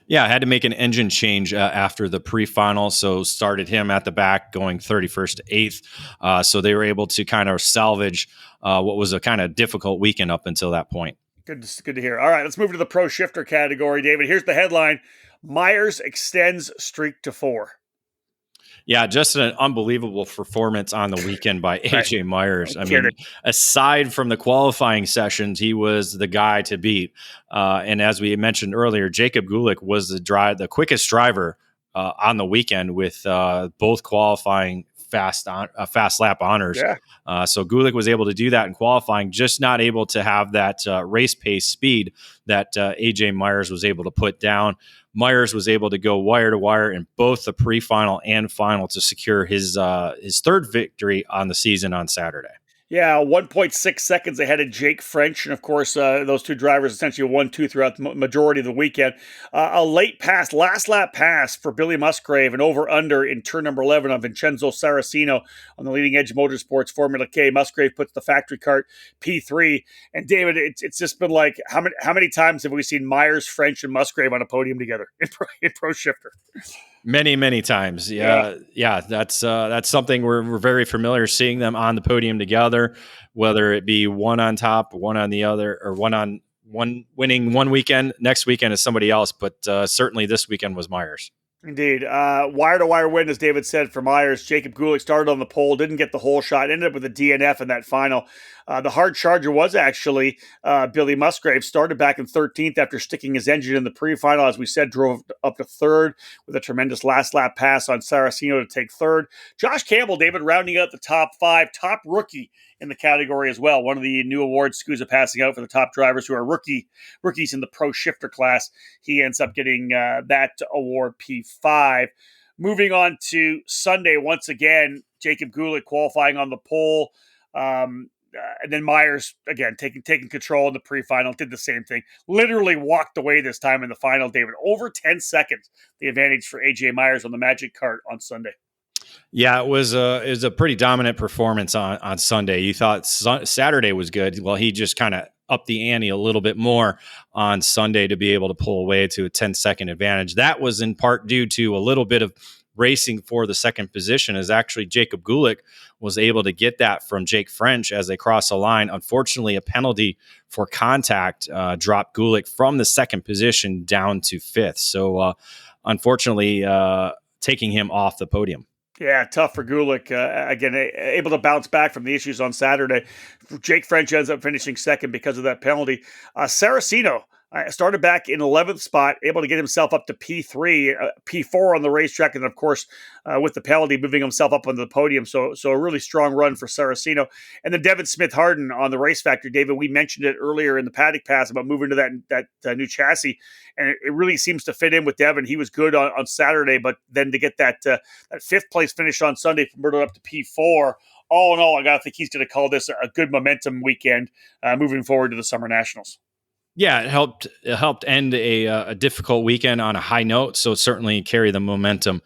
Yeah, I had to make an engine change after the pre-final, so started him at the back going 31st to 8th. So they were able to kind of salvage what was a kind of difficult weekend up until that point. Good to hear. All right, let's move to the pro shifter category, David. Here's the headline. Myers extends streak to 4. Yeah, just an unbelievable performance on the weekend by AJ Myers. Aside from the qualifying sessions, he was the guy to beat. And as we mentioned earlier, Jacob Gulick was the quickest driver on the weekend with both qualifying fast lap honors. Yeah. So Gulick was able to do that in qualifying, just not able to have that race pace speed that AJ Myers was able to put down. Myers was able to go wire to wire in both the pre-final and final to secure his third victory on the season on Saturday. Yeah, 1.6 seconds ahead of Jake French. And of course, those two drivers essentially 1-2 throughout the majority of the weekend. A late pass, last lap pass for Billy Musgrave, and over-under in turn number 11 on Vincenzo Saraceno on the Leading Edge Motorsports Formula K. Musgrave puts the factory cart P3. And David, it's just been like, how many times have we seen Myers, French, and Musgrave on a podium together in Pro Shifter? Many times. Yeah. That's something we're very familiar seeing them on the podium together, whether it be one on top, one on the other, or one winning one weekend. Next weekend is somebody else, but certainly this weekend was Myers. Indeed. Wire-to-wire win, as David said, for Myers. Jacob Gulick started on the pole, didn't get the whole shot, ended up with a DNF in that final. The hard charger was actually Billy Musgrave. Started back in 13th after sticking his engine in the pre-final. As we said, drove up to third with a tremendous last lap pass on Saraceno to take third. Josh Campbell, David, rounding out the top 5, top rookie in the category as well. One of the new awards SCUSA passing out for the top drivers who are rookies in the Pro Shifter class. He ends up getting that award, P5. Moving on to Sunday, once again, Jacob Gulick qualifying on the pole. And then Myers, again, taking control in the pre-final, did the same thing. Literally walked away this time in the final, David. Over 10 seconds, the advantage for A.J. Myers on the Magic Cart on Sunday. Yeah, it was a pretty dominant performance on Sunday. You thought Saturday was good. Well, he just kind of upped the ante a little bit more on Sunday to be able to pull away to a 10-second advantage. That was in part due to a little bit of racing for the second position, as actually Jacob Gulick was able to get that from Jake French as they cross the line. Unfortunately, a penalty for contact dropped Gulick from the second position down to 5th. So unfortunately, taking him off the podium. Yeah, tough for Gulick. Again, able to bounce back from the issues on Saturday. Jake French ends up finishing second because of that penalty. Saraceno started back in 11th spot, able to get himself up to P3, P4 on the racetrack, and of course, with the penalty, moving himself up onto the podium. So a really strong run for Saraceno. And then Devin Smith-Harden on the race factor. David, we mentioned it earlier in the paddock pass about moving to that new chassis, and it really seems to fit in with Devin. He was good on Saturday, but then to get that 5th place finish on Sunday, converted up to P4. All in all, I got to think he's going to call this a good momentum weekend moving forward to the Summer Nationals. Yeah, it helped end a difficult weekend on a high note. So certainly carry the momentum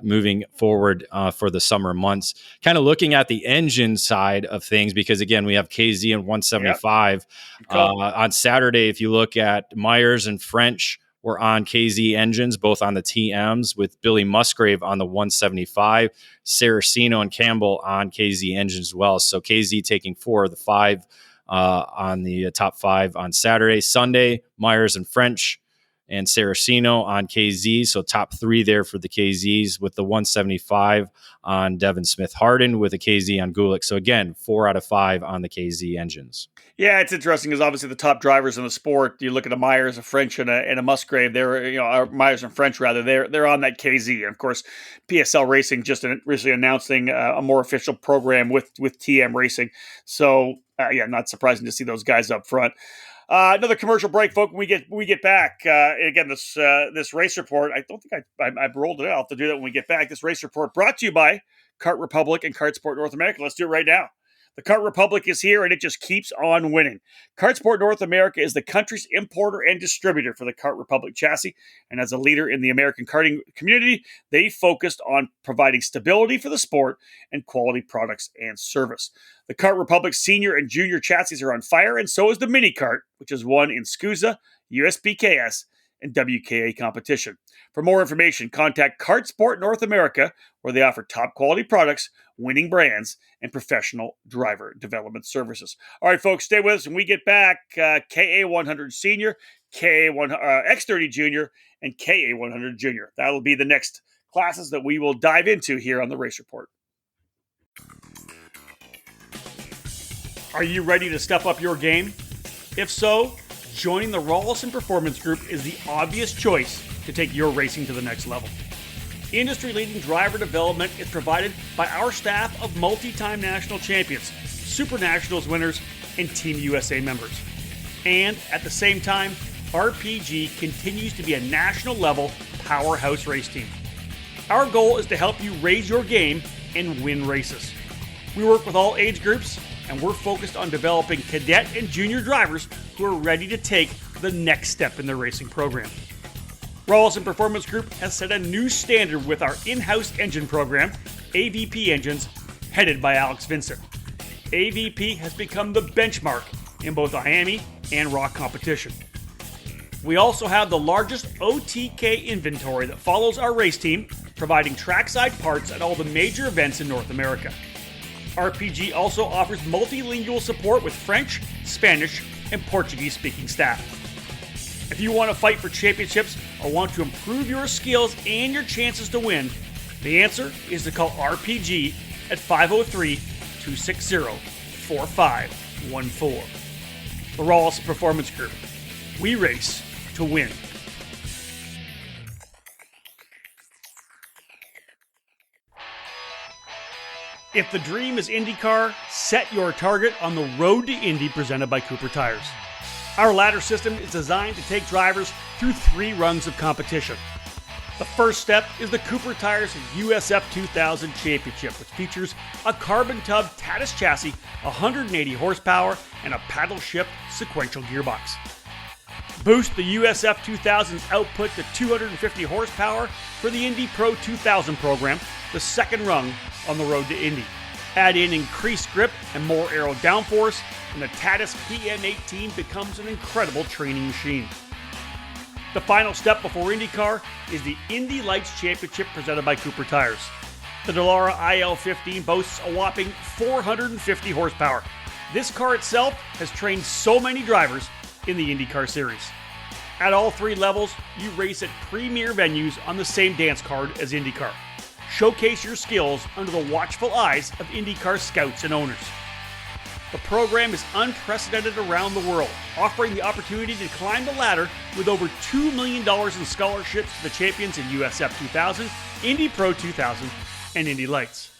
moving forward for the summer months. Kind of looking at the engine side of things, because again, we have KZ and 175 on Saturday. If you look at Myers and French were on KZ engines, both on the TMs, with Billy Musgrave on the 175, Saraceno and Campbell on KZ engines as well. So KZ taking 4 of the 5 on the top 5 on Saturday. Sunday, Myers and French and Saraceno on KZ. So top 3 there for the KZs, with the 175 on Devin Smith-Harden, with a KZ on Gulick. So again, 4 out of 5 on the KZ engines. Yeah, it's interesting because obviously the top drivers in the sport, you look at a Myers, a French, and a Musgrave. They're, Myers and French rather. They're on that KZ. And of course, PSL Racing just recently announcing a more official program with TM Racing. So not surprising to see those guys up front. Another commercial break, folks. When we get back, again, this race report. I don't think I rolled it out. I'll have to do that when we get back. This race report brought to you by Kart Republic and Kart Sport North America. Let's do it right now. The Kart Republic is here, and it just keeps on winning. Kart Sport North America is the country's importer and distributor for the Kart Republic chassis, and as a leader in the American karting community, they focused on providing stability for the sport and quality products and service. The Kart Republic senior and junior chassis are on fire, and so is the mini kart, which is won in SCUSA, USBKS, and WKA competition. For more information, contact Kart Sport North America, where they offer top quality products, winning brands, and professional driver development services. All right, folks, stay with us. When we get back, KA100 Senior, X30 Junior, and KA100 Junior. That'll be the next classes that we will dive into here on the Race Report. Are you ready to step up your game? If so, joining the Rawlson Performance Group is the obvious choice to take your racing to the next level. Industry-leading driver development is provided by our staff of multi-time national champions, Supernationals winners, and Team USA members. And at the same time, RPG continues to be a national level powerhouse race team. Our goal is to help you raise your game and win races. We work with all age groups, and we're focused on developing cadet and junior drivers who are ready to take the next step in their racing program. Rawlson Performance Group has set a new standard with our in-house engine program, AVP Engines, headed by Alex Vincent. AVP has become the benchmark in both IAME and ROC competition. We also have the largest OTK inventory that follows our race team, providing trackside parts at all the major events in North America. RPG also offers multilingual support with French, Spanish, and Portuguese-speaking staff. If you want to fight for championships or want to improve your skills and your chances to win, the answer is to call RPG at 503-260-4514. The Rawlson Performance Group. We race to win. If the dream is IndyCar, set your target on the road to Indy presented by Cooper Tires. Our ladder system is designed to take drivers through 3 rungs of competition. The first step is the Cooper Tires USF 2000 Championship, which features a carbon tub Tatis chassis, 180 horsepower, and a paddle shift sequential gearbox. Boost the USF 2000's output to 250 horsepower for the Indy Pro 2000 program, the second rung on the road to Indy. Add in increased grip and more aero downforce, and the Tatis PM18 becomes an incredible training machine. The final step before IndyCar is the Indy Lights Championship presented by Cooper Tires. The Dallara IL15 boasts a whopping 450 horsepower. This car itself has trained so many drivers in the IndyCar series. At all 3 levels, you race at premier venues on the same dance card as IndyCar. Showcase your skills under the watchful eyes of IndyCar scouts and owners. The program is unprecedented around the world, offering the opportunity to climb the ladder with over $2 million in scholarships to the champions in USF 2000, Indy Pro 2000, and Indy Lights.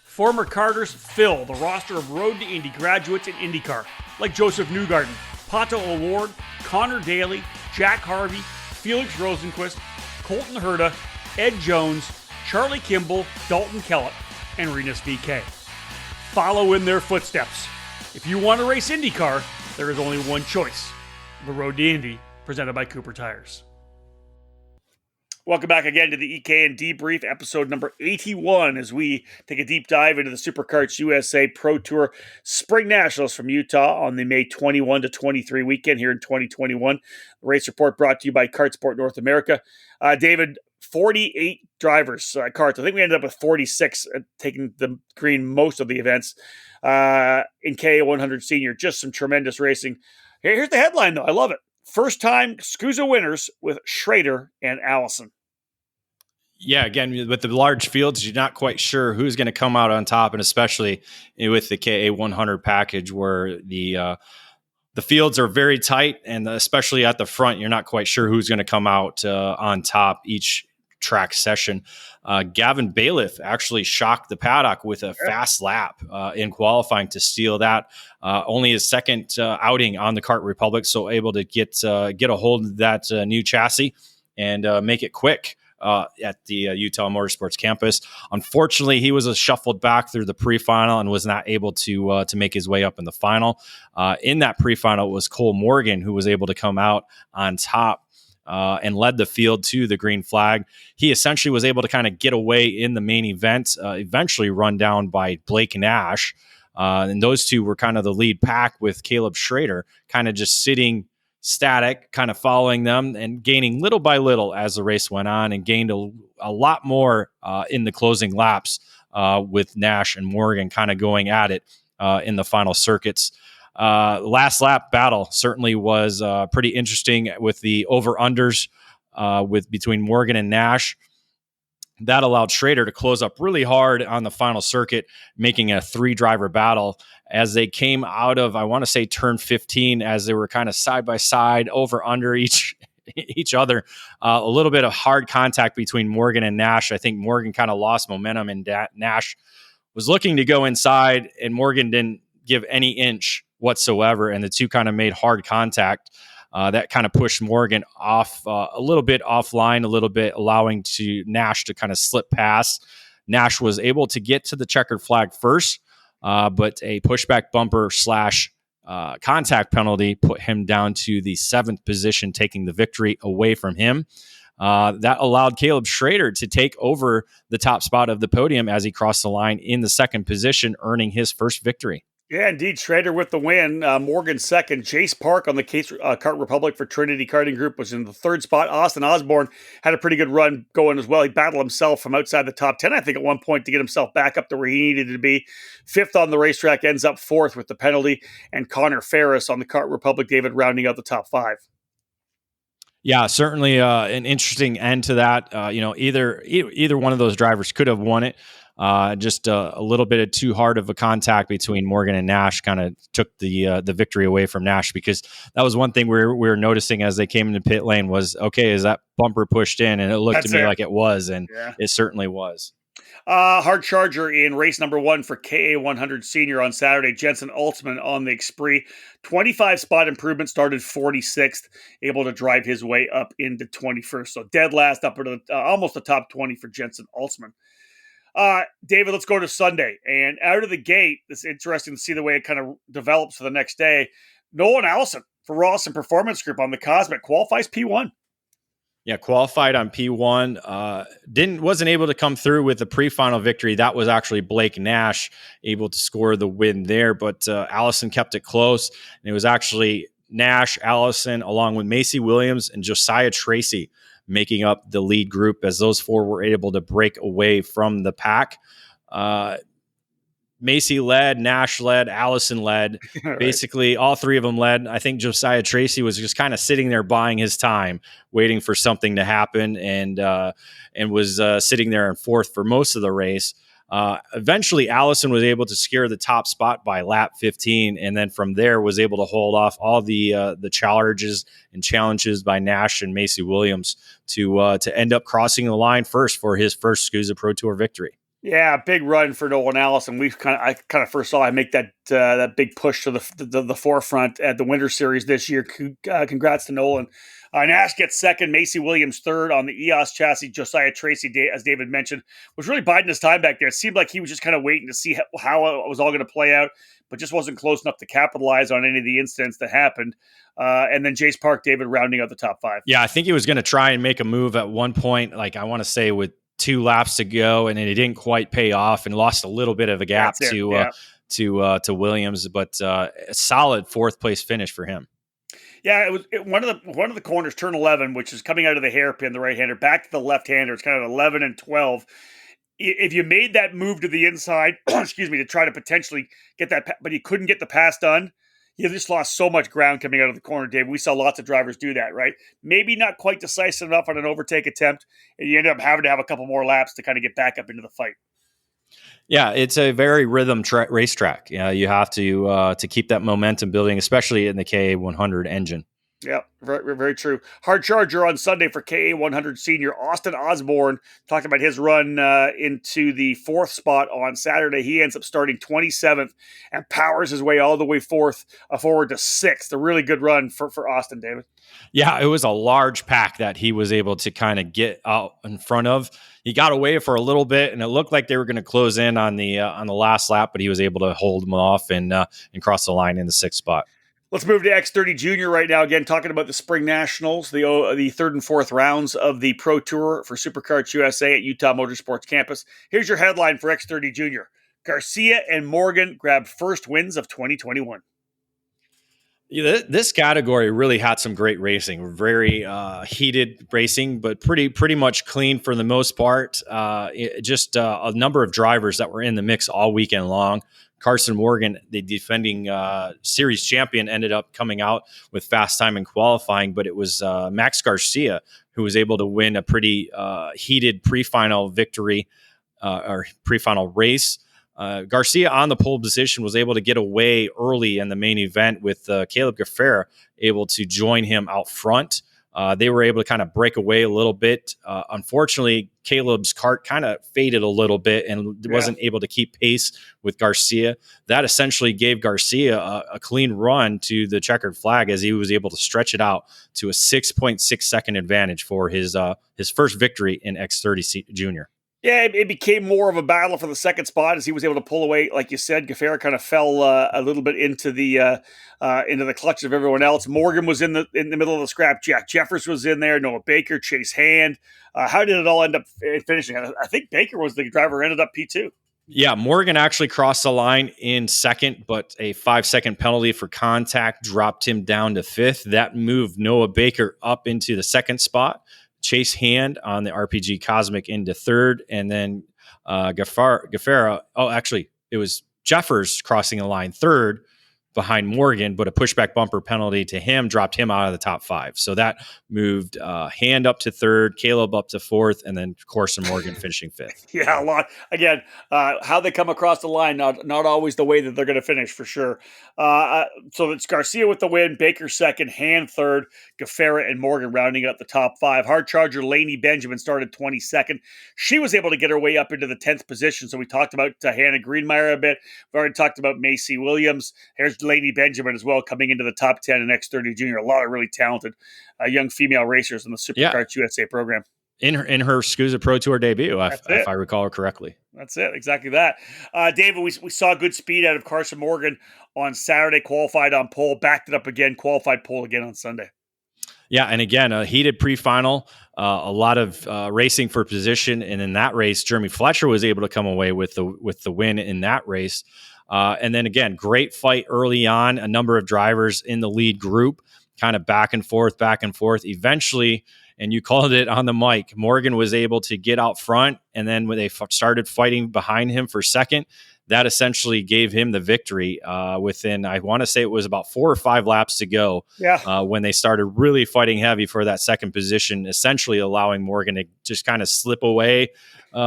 Former karters fill the roster of Road to Indy graduates in IndyCar, like Joseph Newgarden, Pato O'Ward, Connor Daly, Jack Harvey, Felix Rosenquist, Colton Herta, Ed Jones, Charlie Kimball, Dalton Kellett, and Renus VK. Follow in their footsteps. If you want to race IndyCar, there is only one choice: the Road to Indy, presented by Cooper Tires. Welcome back again to the EKN Debrief, episode number 81, as we take a deep dive into the Superkarts USA Pro Tour SpringNationals from Utah on the May 21 to 23 weekend here in 2021. The race report brought to you by Kartsport North America. David, 48 drivers, karts. I think we ended up with 46, taking the green most of the events. In KA100 Senior, just some tremendous racing. Here's the headline, though. I love it. First time SCUSA winners with Schrader and Allison. Yeah, again, with the large fields, you're not quite sure who's going to come out on top, and especially with the KA100 package where the fields are very tight, and especially at the front, you're not quite sure who's going to come out on top each track session. Gavin Bailiff actually shocked the paddock with a fast lap in qualifying to steal that. Only his second outing on the Kart Republic, so able to get a hold of that new chassis and make it quick at the Utah Motorsports campus. Unfortunately, he was shuffled back through the pre-final and was not able to make his way up in the final. In that pre-final, it was Cole Morgan who was able to come out on top and led the field to the green flag. He essentially was able to kind of get away in the main event, eventually run down by Blake Nash. And those two were kind of the lead pack, with Caleb Schrader kind of just sitting static, kind of following them and gaining little by little as the race went on, and gained a lot more in the closing laps with Nash and Morgan kind of going at it in the final circuits. Last lap battle certainly was pretty interesting with the over-unders between Morgan and Nash. That allowed Schrader to close up really hard on the final circuit, making a 3-driver battle as they came out of, I want to say, turn 15, as they were kind of side by side, over under each other. A little bit of hard contact between Morgan and Nash. I think Morgan kind of lost momentum, and Nash was looking to go inside, and Morgan didn't give any inch whatsoever, and the two kind of made hard contact. That kind of pushed Morgan off a little bit offline, a little bit allowing Nash to kind of slip past. Nash was able to get to the checkered flag first, but a pushback bumper / contact penalty put him down to the 7th position, taking the victory away from him. That allowed Caleb Schrader to take over the top spot of the podium as he crossed the line in the 2nd position, earning his first victory. Yeah, indeed. Schrader with the win. Morgan second. Jace Park on the Kart Republic for Trinity Karting Group was in the 3rd spot. Austin Osborne had a pretty good run going as well. He battled himself from outside the top 10, I think, at one point to get himself back up to where he needed to be. 5th on the racetrack, ends up 4th with the penalty. And Connor Ferris on the Kart Republic, David, rounding out the top 5. Yeah, certainly an interesting end to that. Either one of those drivers could have won it. Just a little bit of too hard of a contact between Morgan and Nash kind of took the victory away from Nash, because that was one thing we were noticing as they came into pit lane was, okay, is that bumper pushed in? And it looked to me like it was, and it certainly was. Hard charger in race number 1 for KA100 Senior on Saturday. Jensen Altman on the Xpree. 25 spot improvement, started 46th, able to drive his way up into 21st. So dead last, up to almost the top 20 for Jensen Altman. David, let's go to Sunday. And out of the gate, it's interesting to see the way it kind of develops for the next day. Nolan Allison for Rawson Performance Group on the Cosmic qualifies P1. Yeah, qualified on P1. Wasn't able to come through with the pre-final victory. That was actually Blake Nash able to score the win there, but Allison kept it close. And it was actually Nash, Allison, along with Macy Williams and Josiah Tracy making up the lead group, as those 4 were able to break away from the pack. Macy led, Nash led, Allison led. Right. Basically, all 3 of them led. I think Josiah Tracy was just kind of sitting there buying his time, waiting for something to happen, and was sitting there in 4th for most of the race. Eventually, Allison was able to secure the top spot by lap 15, and then from there was able to hold off all the challenges by Nash and Macy Williams to end up crossing the line first for his first SCUSA Pro Tour victory. Yeah, big run for Nolan Allison. I kind of first saw him make that big push to the forefront at the Winter Series this year. Congrats to Nolan. Nash gets 2nd, Macy Williams 3rd on the EOS chassis. Josiah Tracy, as David mentioned, was really biding his time back there. It seemed like he was just kind of waiting to see how it was all going to play out, but just wasn't close enough to capitalize on any of the incidents that happened. And then Jace Park, David, rounding out the top 5. Yeah, I think he was going to try and make a move at one point, like I want to say with 2 laps to go, and it didn't quite pay off and lost a little bit of a gap to Williams, but a solid 4th place finish for him. Yeah, it was one of the corners, turn 11, which is coming out of the hairpin, the right-hander, back to the left-hander. It's kind of 11 and 12. If you made that move to the inside, excuse me, to try to potentially get that, but you couldn't get the pass done, you just lost so much ground coming out of the corner, Dave. We saw lots of drivers do that, right? Maybe not quite decisive enough on an overtake attempt, and you end up having to have a couple more laps to kind of get back up into the fight. Yeah, it's a very rhythm racetrack. You have to keep that momentum building, especially in the KA100 engine. Yeah, very, very true. Hard charger on Sunday for KA100 Senior. Austin Osborne talked about his run into the 4th spot on Saturday. He ends up starting 27th and powers his way all the way forward to 6th. A really good run for Austin, David. Yeah, it was a large pack that he was able to kind of get out in front of. He got away for a little bit, and it looked like they were going to close in on the last lap, but he was able to hold them off and cross the line in the 6th spot. Let's move to X30 Junior right now. Again, talking about the SpringNationals, the 3rd and 4th rounds of the Pro Tour for Superkarts USA at Utah Motorsports Campus. Here's your headline for X30 Junior. Garcia and Morgan grab first wins of 2021. This category really had some great racing, very heated racing, but pretty much clean for the most part. Just a number of drivers that were in the mix all weekend long. Carson Morgan, the defending series champion, ended up coming out with fast time in qualifying, but it was Max Garcia who was able to win a pretty heated pre-final victory or pre-final race. Garcia on the pole position was able to get away early in the main event with Caleb Gaffera able to join him out front. They were able to kind of break away a little bit. Unfortunately, Caleb's kart kind of faded a little bit and wasn't able to keep pace with Garcia. That essentially gave Garcia a clean run to the checkered flag as he was able to stretch it out to a 6.6 second advantage for his first victory in X30 Junior. Yeah, it became more of a battle for the second spot as he was able to pull away. Like you said, Gaffera kind of fell a little bit into the clutch of everyone else. Morgan was in the middle of the scrap. Jack Jeffers was in there. Noah Baker, Chase Hand. How did it all end up finishing? I think Baker was the driver who ended up P2. Yeah, Morgan actually crossed the line in second, but a 5-second penalty for contact dropped him down to fifth. That moved Noah Baker up into the second spot. Chase Hand on the RPG Cosmic into third, and then Gaffera. Oh, actually, it was Jeffers crossing the line third behind Morgan, but a pushback bumper penalty to him dropped him out of the top five. So that moved Hand up to third, Caleb up to fourth, and then Corson Morgan finishing fifth. Yeah, a lot. Again, how they come across the line, not always the way that they're going to finish for sure. So it's Garcia with the win, Baker second, Hand third, Gaffera and Morgan rounding out the top five. Hard charger Lainey Benjamin started 22nd. She was able to get her way up into the 10th position. So we talked about Hannah Greenmeyer a bit. We've already talked about Macy Williams. Here's Lady Benjamin as well, coming into the top 10 in X30 Junior. A lot of really talented young female racers in the Superkarts USA program. In her SCUSA Pro Tour debut, if I recall correctly. That's it, exactly that. David, we saw good speed out of Carson Morgan on Saturday, qualified on pole, backed it up again, qualified pole again on Sunday. Yeah, and again, a heated pre-final, a lot of racing for position, and in that race, Jeremy Fletcher was able to come away with the win in that race. And then again, great fight early on. A number of drivers in the lead group, kind of back and forth. Eventually, and you called it on the mic, Morgan was able to get out front, and then when they started fighting behind him for second, that essentially gave him the victory within, I want to say it was about 4 or 5 laps to go. Yeah. When they started really fighting heavy for that second position, essentially allowing Morgan to just kind of slip away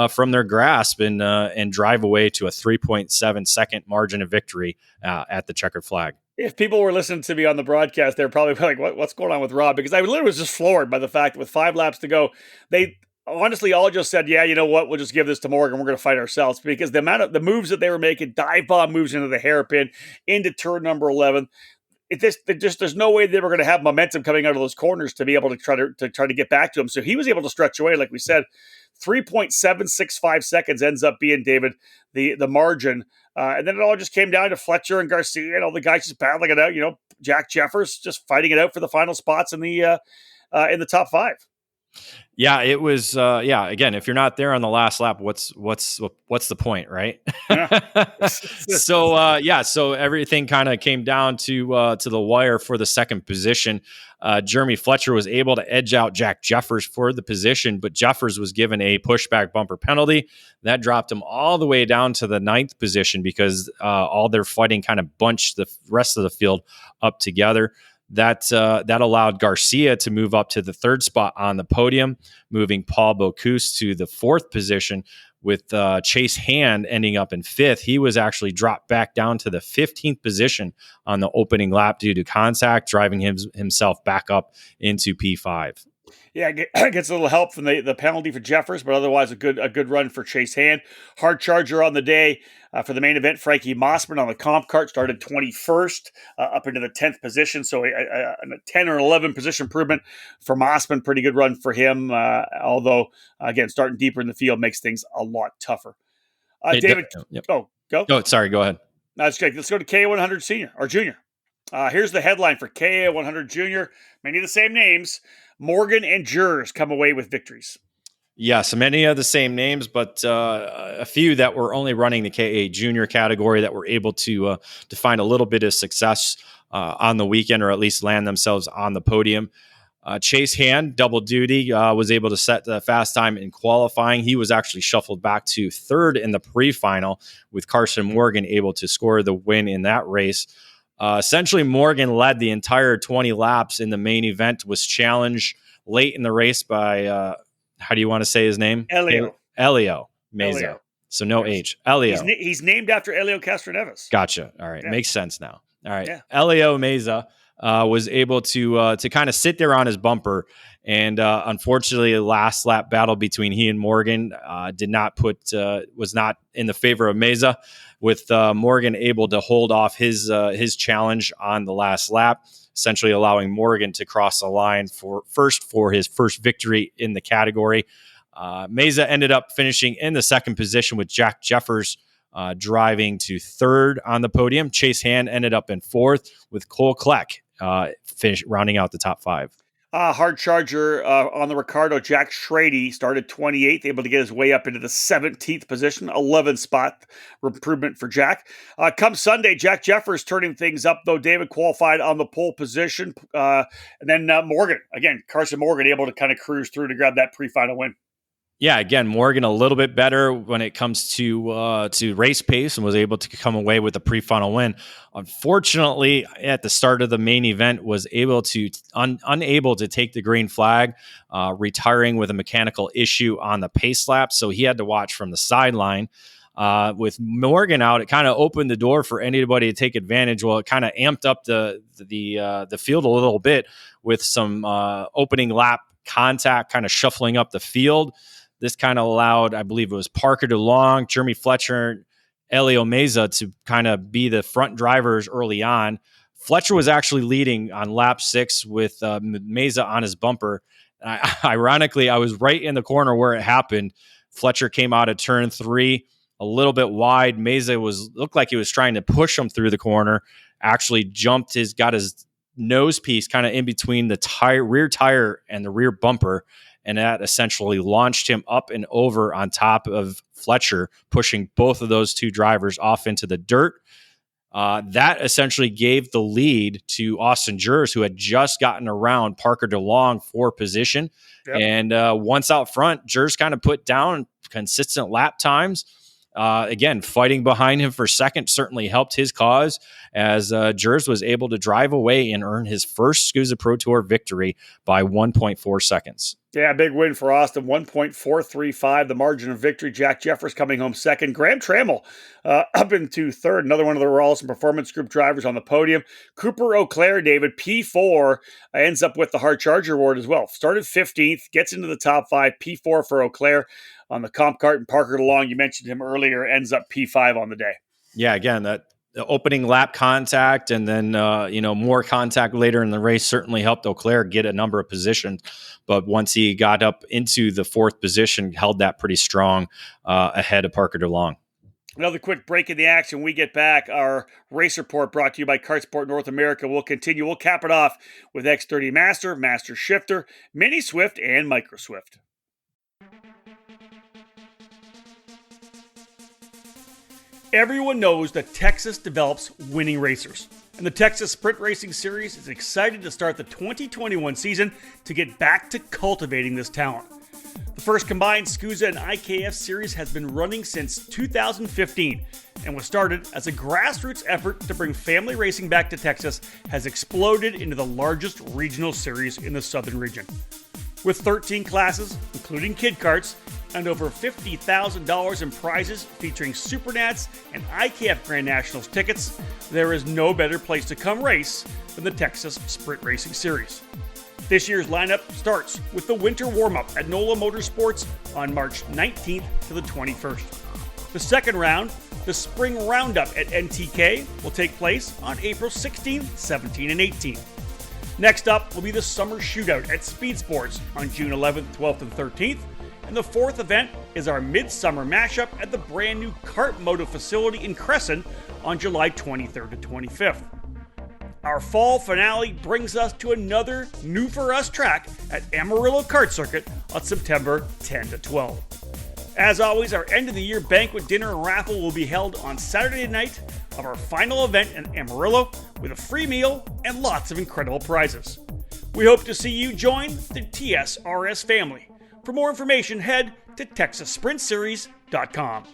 from their grasp and drive away to a 3.7 second margin of victory at the checkered flag. If people were listening to me on the broadcast, they're probably like, what's going on with Rob? Because I literally was just floored by the fact that with 5 laps to go, they honestly all just said, yeah, you know what? We'll just give this to Morgan. We're going to fight ourselves, because the amount of the moves that they were making, dive bomb moves into the hairpin, into turn number 11. There's no way they were going to have momentum coming out of those corners to be able to try to get back to him. So he was able to stretch away, like we said, 3.765 seconds ends up being, David, the margin. And then it all just came down to Fletcher and Garcia and all the guys just battling it out. You know, Jack Jeffers just fighting it out for the final spots in the top 5. Yeah, it was. Again, if you're not there on the last lap, what's the point, right? Yeah. So everything kind of came down to the wire for the second position. Jeremy Fletcher was able to edge out Jack Jeffers for the position, but Jeffers was given a pushback bumper penalty that dropped him all the way down to the 9th position, because all their fighting kind of bunched the rest of the field up together. That allowed Garcia to move up to the 3rd spot on the podium, moving Paul Bocuse to the 4th position, with Chase Hand ending up in 5th. He was actually dropped back down to the 15th position on the opening lap due to contact, driving himself back up into P5. Yeah, gets a little help from the penalty for Jeffers, but otherwise a good run for Chase Hand. Hard charger on the day for the main event. Frankie Mossman on the comp cart started 21st up into the 10th position, so a 10 or 11 position improvement for Mossman. Pretty good run for him, although, again, starting deeper in the field makes things a lot tougher. David, go. Oh, sorry, go ahead. That's great. Let's go to KA100 Senior or Junior. Here's the headline for KA100 Junior. Many of the same names. Morgan and Jers come away with victories. Yes, many of the same names, but a few that were only running the KA Junior category that were able to find a little bit of success on the weekend, or at least land themselves on the podium. Chase Hand, double duty, was able to set the fast time in qualifying. He was actually shuffled back to 3rd in the pre-final, with Carson Morgan able to score the win in that race. Essentially, Morgan led the entire 20 laps in the main event, was challenged late in the race by, how do you want to say his name? Elio Meza. So no H. Elio. He's named after Elio Castroneves. Gotcha. All right. Yeah. Makes sense now. All right. Yeah. Elio Meza was able to kind of sit there on his bumper. And unfortunately, the last lap battle between he and Morgan was not in the favor of Meza, with Morgan able to hold off his challenge on the last lap, essentially allowing Morgan to cross the line for his first victory in the category. Meza ended up finishing in the second position, with Jack Jeffers driving to third on the podium. Chase Hand ended up in fourth, with Cole Kleck rounding out the top five. Hard charger on the Ricardo, Jack Schrady started 28th, able to get his way up into the 17th position, 11th spot improvement for Jack. Come Sunday, Jack Jeffers turning things up, though. David qualified on the pole position. And then Morgan, again, Carson Morgan able to kind of cruise through to grab that pre-final win. Yeah, again, Morgan a little bit better when it comes to race pace, and was able to come away with a pre-final win. Unfortunately, at the start of the main event, was unable to take the green flag, retiring with a mechanical issue on the pace lap. So he had to watch from the sideline. With Morgan out, it kind of opened the door for anybody to take advantage. Well, it kind of amped up the field a little bit with some opening lap contact, kind of shuffling up the field. This kind of allowed, I believe it was Parker DeLong, Jeremy Fletcher, Elio Meza to kind of be the front drivers early on. Fletcher was actually leading on lap 6 with Meza on his bumper. Ironically, I was right in the corner where it happened. Fletcher came out of turn 3 a little bit wide. Meza looked like he was trying to push him through the corner. Actually got his nose piece kind of in between the rear tire and the rear bumper. And that essentially launched him up and over on top of Fletcher, pushing both of those two drivers off into the dirt. That essentially gave the lead to Austin Jers, who had just gotten around Parker DeLong for position. Yep. And once out front, Jers kind of put down consistent lap times. Again, fighting behind him for second certainly helped his cause, as Jers was able to drive away and earn his first SCUSA Pro Tour victory by 1.4 seconds. Yeah, big win for Austin, 1.435, the margin of victory. Jack Jeffers coming home second. Graham Trammell up into third, another one of the Rawlson Performance Group drivers on the podium. Cooper Auclair, David, P4, ends up with the Hard Charger Award as well. Started 15th, gets into the top 5, P4 for Auclair on the comp cart. And Parker DeLong, you mentioned him earlier, ends up P5 on the day. Yeah, again, the opening lap contact and then more contact later in the race certainly helped Auclair get a number of positions. But once he got up into the 4th position, held that pretty strong ahead of Parker DeLong. Another quick break in the action. We get back. Our race report brought to you by Kartsport North America. We'll continue. We'll cap it off with X30 Master, Master Shifter, Mini Swift, and Micro Swift. Everyone knows that Texas develops winning racers, and the Texas Sprint Racing Series is excited to start the 2021 season to get back to cultivating this talent. The first combined SCUSA and IKF series has been running since 2015 and was started as a grassroots effort to bring family racing back to Texas, has exploded into the largest regional series in the southern region. With 13 classes, including kid karts, and over $50,000 in prizes featuring Supernats and IKF Grand Nationals tickets, there is no better place to come race than the Texas Sprint Racing Series. This year's lineup starts with the winter warm-up at NOLA Motorsports on March 19th to the 21st. The second round, the Spring Roundup at NTK, will take place on April 16th, 17th, and 18th. Next up will be the Summer Shootout at Speed Sports on June 11th, 12th, and 13th. And the fourth event is our Midsummer Mashup at the brand new Kart Moto facility in Crescent on July 23rd to 25th. Our fall finale brings us to another new for us track at Amarillo Kart Circuit on September 10 to 12. As always, our end of the year banquet dinner and raffle will be held on Saturday night of our final event in Amarillo with a free meal and lots of incredible prizes. We hope to see you join the TSRS family. For more information, head to TexasSprintSeries.com.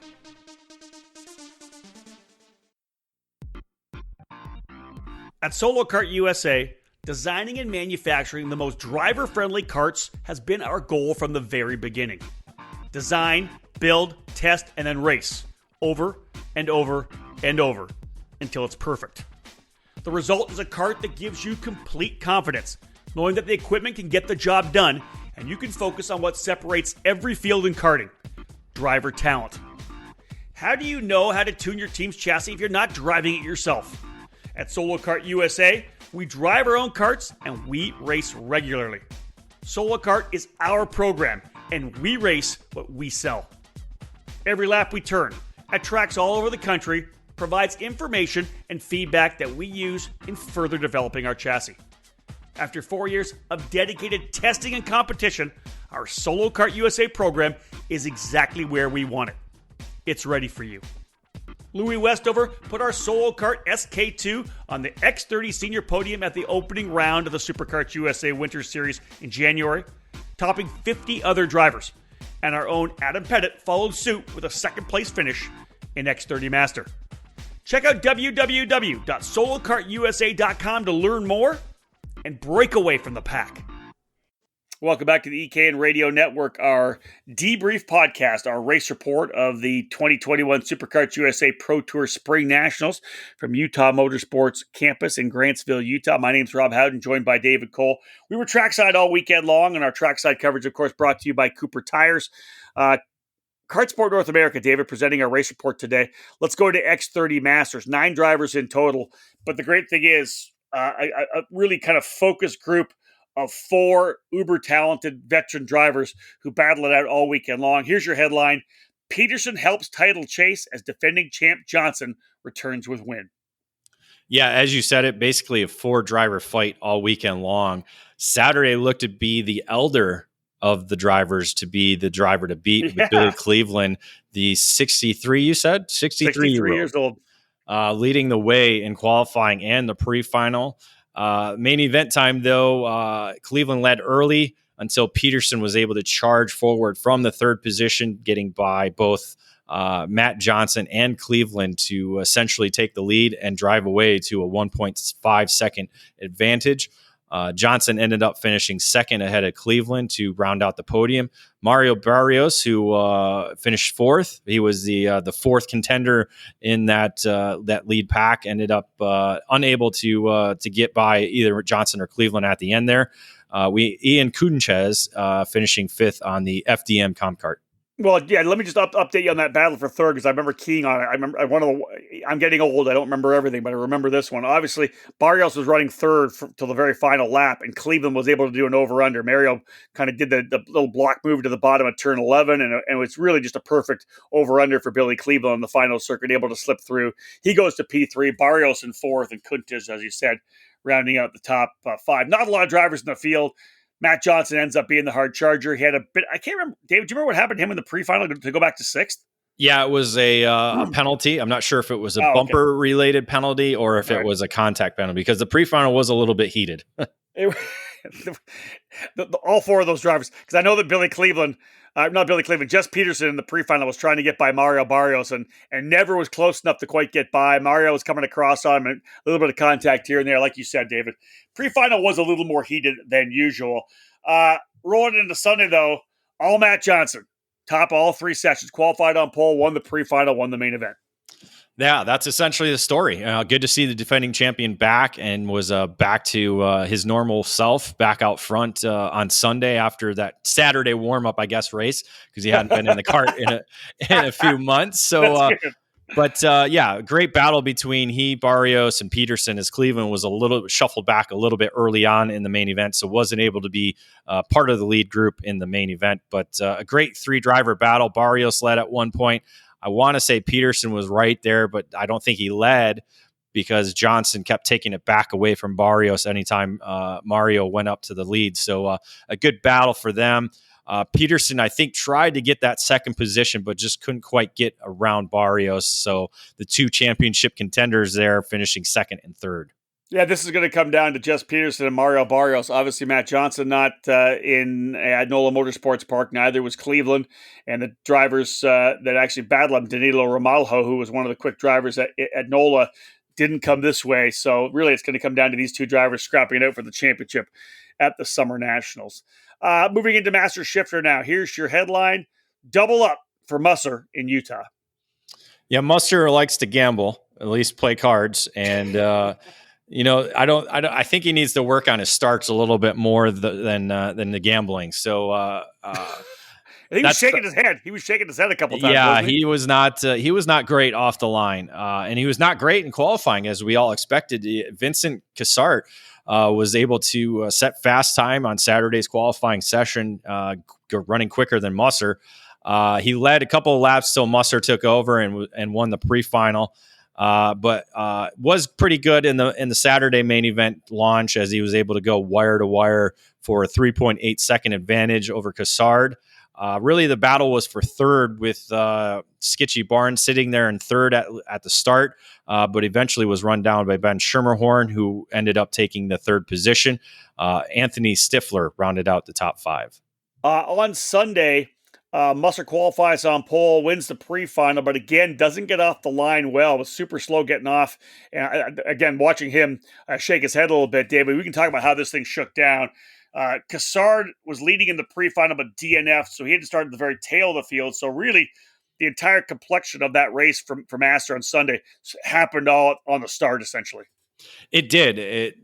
At Solo Kart USA, designing and manufacturing the most driver-friendly karts has been our goal from the very beginning. Design, build, test, and then race. Over and over and over until it's perfect. The result is a kart that gives you complete confidence, knowing that the equipment can get the job done and you can focus on what separates every field in karting: driver talent. How do you know how to tune your team's chassis if you're not driving it yourself? At Solo Kart USA, we drive our own karts and we race regularly. Solo Kart is our program, and we race what we sell. Every lap we turn, at tracks all over the country, provides information and feedback that we use in further developing our chassis. After 4 years of dedicated testing and competition, our Solo Kart USA program is exactly where we want it. It's ready for you. Louis Westover put our Solo Kart SK2 on the X30 Senior Podium at the opening round of the Superkarts USA Winter Series in January, topping 50 other drivers. And our own Adam Pettit followed suit with a second place finish in X30 Master. Check out www.solokartusa.com to learn more and break away from the pack. Welcome back to the EKN Radio Network, our Debrief podcast, our race report of the 2021 Superkarts USA Pro Tour Spring Nationals from Utah Motorsports Campus in Grantsville, Utah. My name's Rob Howden, joined by David Cole. We were trackside all weekend long, and our trackside coverage, of course, brought to you by Cooper Tires. Kart Sport North America, David, presenting our race report today. Let's go to X30 Masters, 9 drivers in total. But the great thing is a really kind of focused group of 4 uber-talented veteran drivers who battle it out all weekend long. Here's your headline: Peterson helps title chase as defending champ Johnson returns with win. Yeah, as you said it, basically a 4-driver fight all weekend long. Saturday looked to be the elder of the drivers to be the driver to beat, with Billy Cleveland, the 63, you said? 63 years old. Leading the way in qualifying and the pre-final. Main event time, though, Cleveland led early until Peterson was able to charge forward from the 3rd position, getting by both Matt Johnson and Cleveland to essentially take the lead and drive away to a 1.5 second advantage. Johnson ended up finishing 2nd ahead of Cleveland to round out the podium. Mario Barrios, who finished 4th, he was the 4th contender in that lead pack, ended up unable to get by either Johnson or Cleveland at the end there. Ian Kudenchez finishing 5th on the FDM Comp Cart. Well, yeah, let me just update you on that battle for 3rd, because I remember keying on it. I'm getting old. I don't remember everything, but I remember this one. Obviously, Barrios was running 3rd till the very final lap, and Cleveland was able to do an over-under. Mario kind of did the little block move to the bottom of turn 11, and it was really just a perfect over-under for Billy Cleveland on the final circuit, able to slip through. He goes to P3, Barrios in 4th, and Kuntis, as you said, rounding out the top 5. Not a lot of drivers in the field. Matt Johnson ends up being the hard charger. He had a bit, I can't remember, David, do you remember what happened to him in the pre-final to go back to 6th? Yeah, it was a penalty. I'm not sure if it was a bumper-related penalty or if it was a contact penalty, because the pre-final was a little bit heated. All 4 of those drivers, because I know that Jess Peterson in the pre-final was trying to get by Mario Barrios and never was close enough to quite get by. Mario was coming across on him, and a little bit of contact here and there, like you said, David. Pre-final was a little more heated than usual. Rolling into Sunday, though, all Matt Johnson, top all 3 sessions, qualified on pole, won the pre-final, won the main event. Yeah, that's essentially the story. Good to see the defending champion back, and was back to his normal self, back out front on Sunday after that Saturday warm-up, I guess, race, because he hadn't been in the kart in a few months. So, great battle between Barrios, and Peterson, as Cleveland was a little shuffled back a little bit early on in the main event, so wasn't able to be part of the lead group in the main event. But a great 3-driver battle. Barrios led at one point. I want to say Peterson was right there, but I don't think he led, because Johnson kept taking it back away from Barrios anytime Mario went up to the lead. So a good battle for them. Peterson, I think, tried to get that 2nd position, but just couldn't quite get around Barrios. So the 2 championship contenders there finishing 2nd and 3rd. Yeah, this is going to come down to Jess Peterson and Mario Barrios. Obviously, Matt Johnson not at NOLA Motorsports Park. Neither was Cleveland. And the drivers that actually battled him, Danilo Ramalho, who was one of the quick drivers at NOLA, didn't come this way. So really, it's going to come down to these 2 drivers scrapping it out for the championship at the Summer Nationals. Moving into Master Shifter now. Here's your headline: double up for Musser in Utah. Yeah, Musser likes to gamble, at least play cards. And I think he needs to work on his starts a little bit more than the gambling. So he was shaking his head. He was shaking his head a couple times, yeah, wasn't he? he was not great off the line, and he was not great in qualifying as we all expected. Vincent Cassart was able to set fast time on Saturday's qualifying session, running quicker than Musser. He led a couple of laps till Musser took over and won the pre-final. But was pretty good in the Saturday main event launch as he was able to go wire to wire for a 3.8 second advantage over Cassard. Really, the battle was for third with Skitchy Barnes sitting there in third at the start, but eventually was run down by Ben Schermerhorn, who ended up taking the third position. Anthony Stifler rounded out the top five. On Sunday, Musser qualifies on pole, wins the pre-final, but again, doesn't get off the line well. Was super slow getting off. And again, watching him shake his head a little bit, David, we can talk about how this thing shook down. Cassard was leading in the pre-final, but DNF, so he had to start at the very tail of the field. So really, the entire complexion of that race from Master on Sunday happened all on the start, essentially. It did.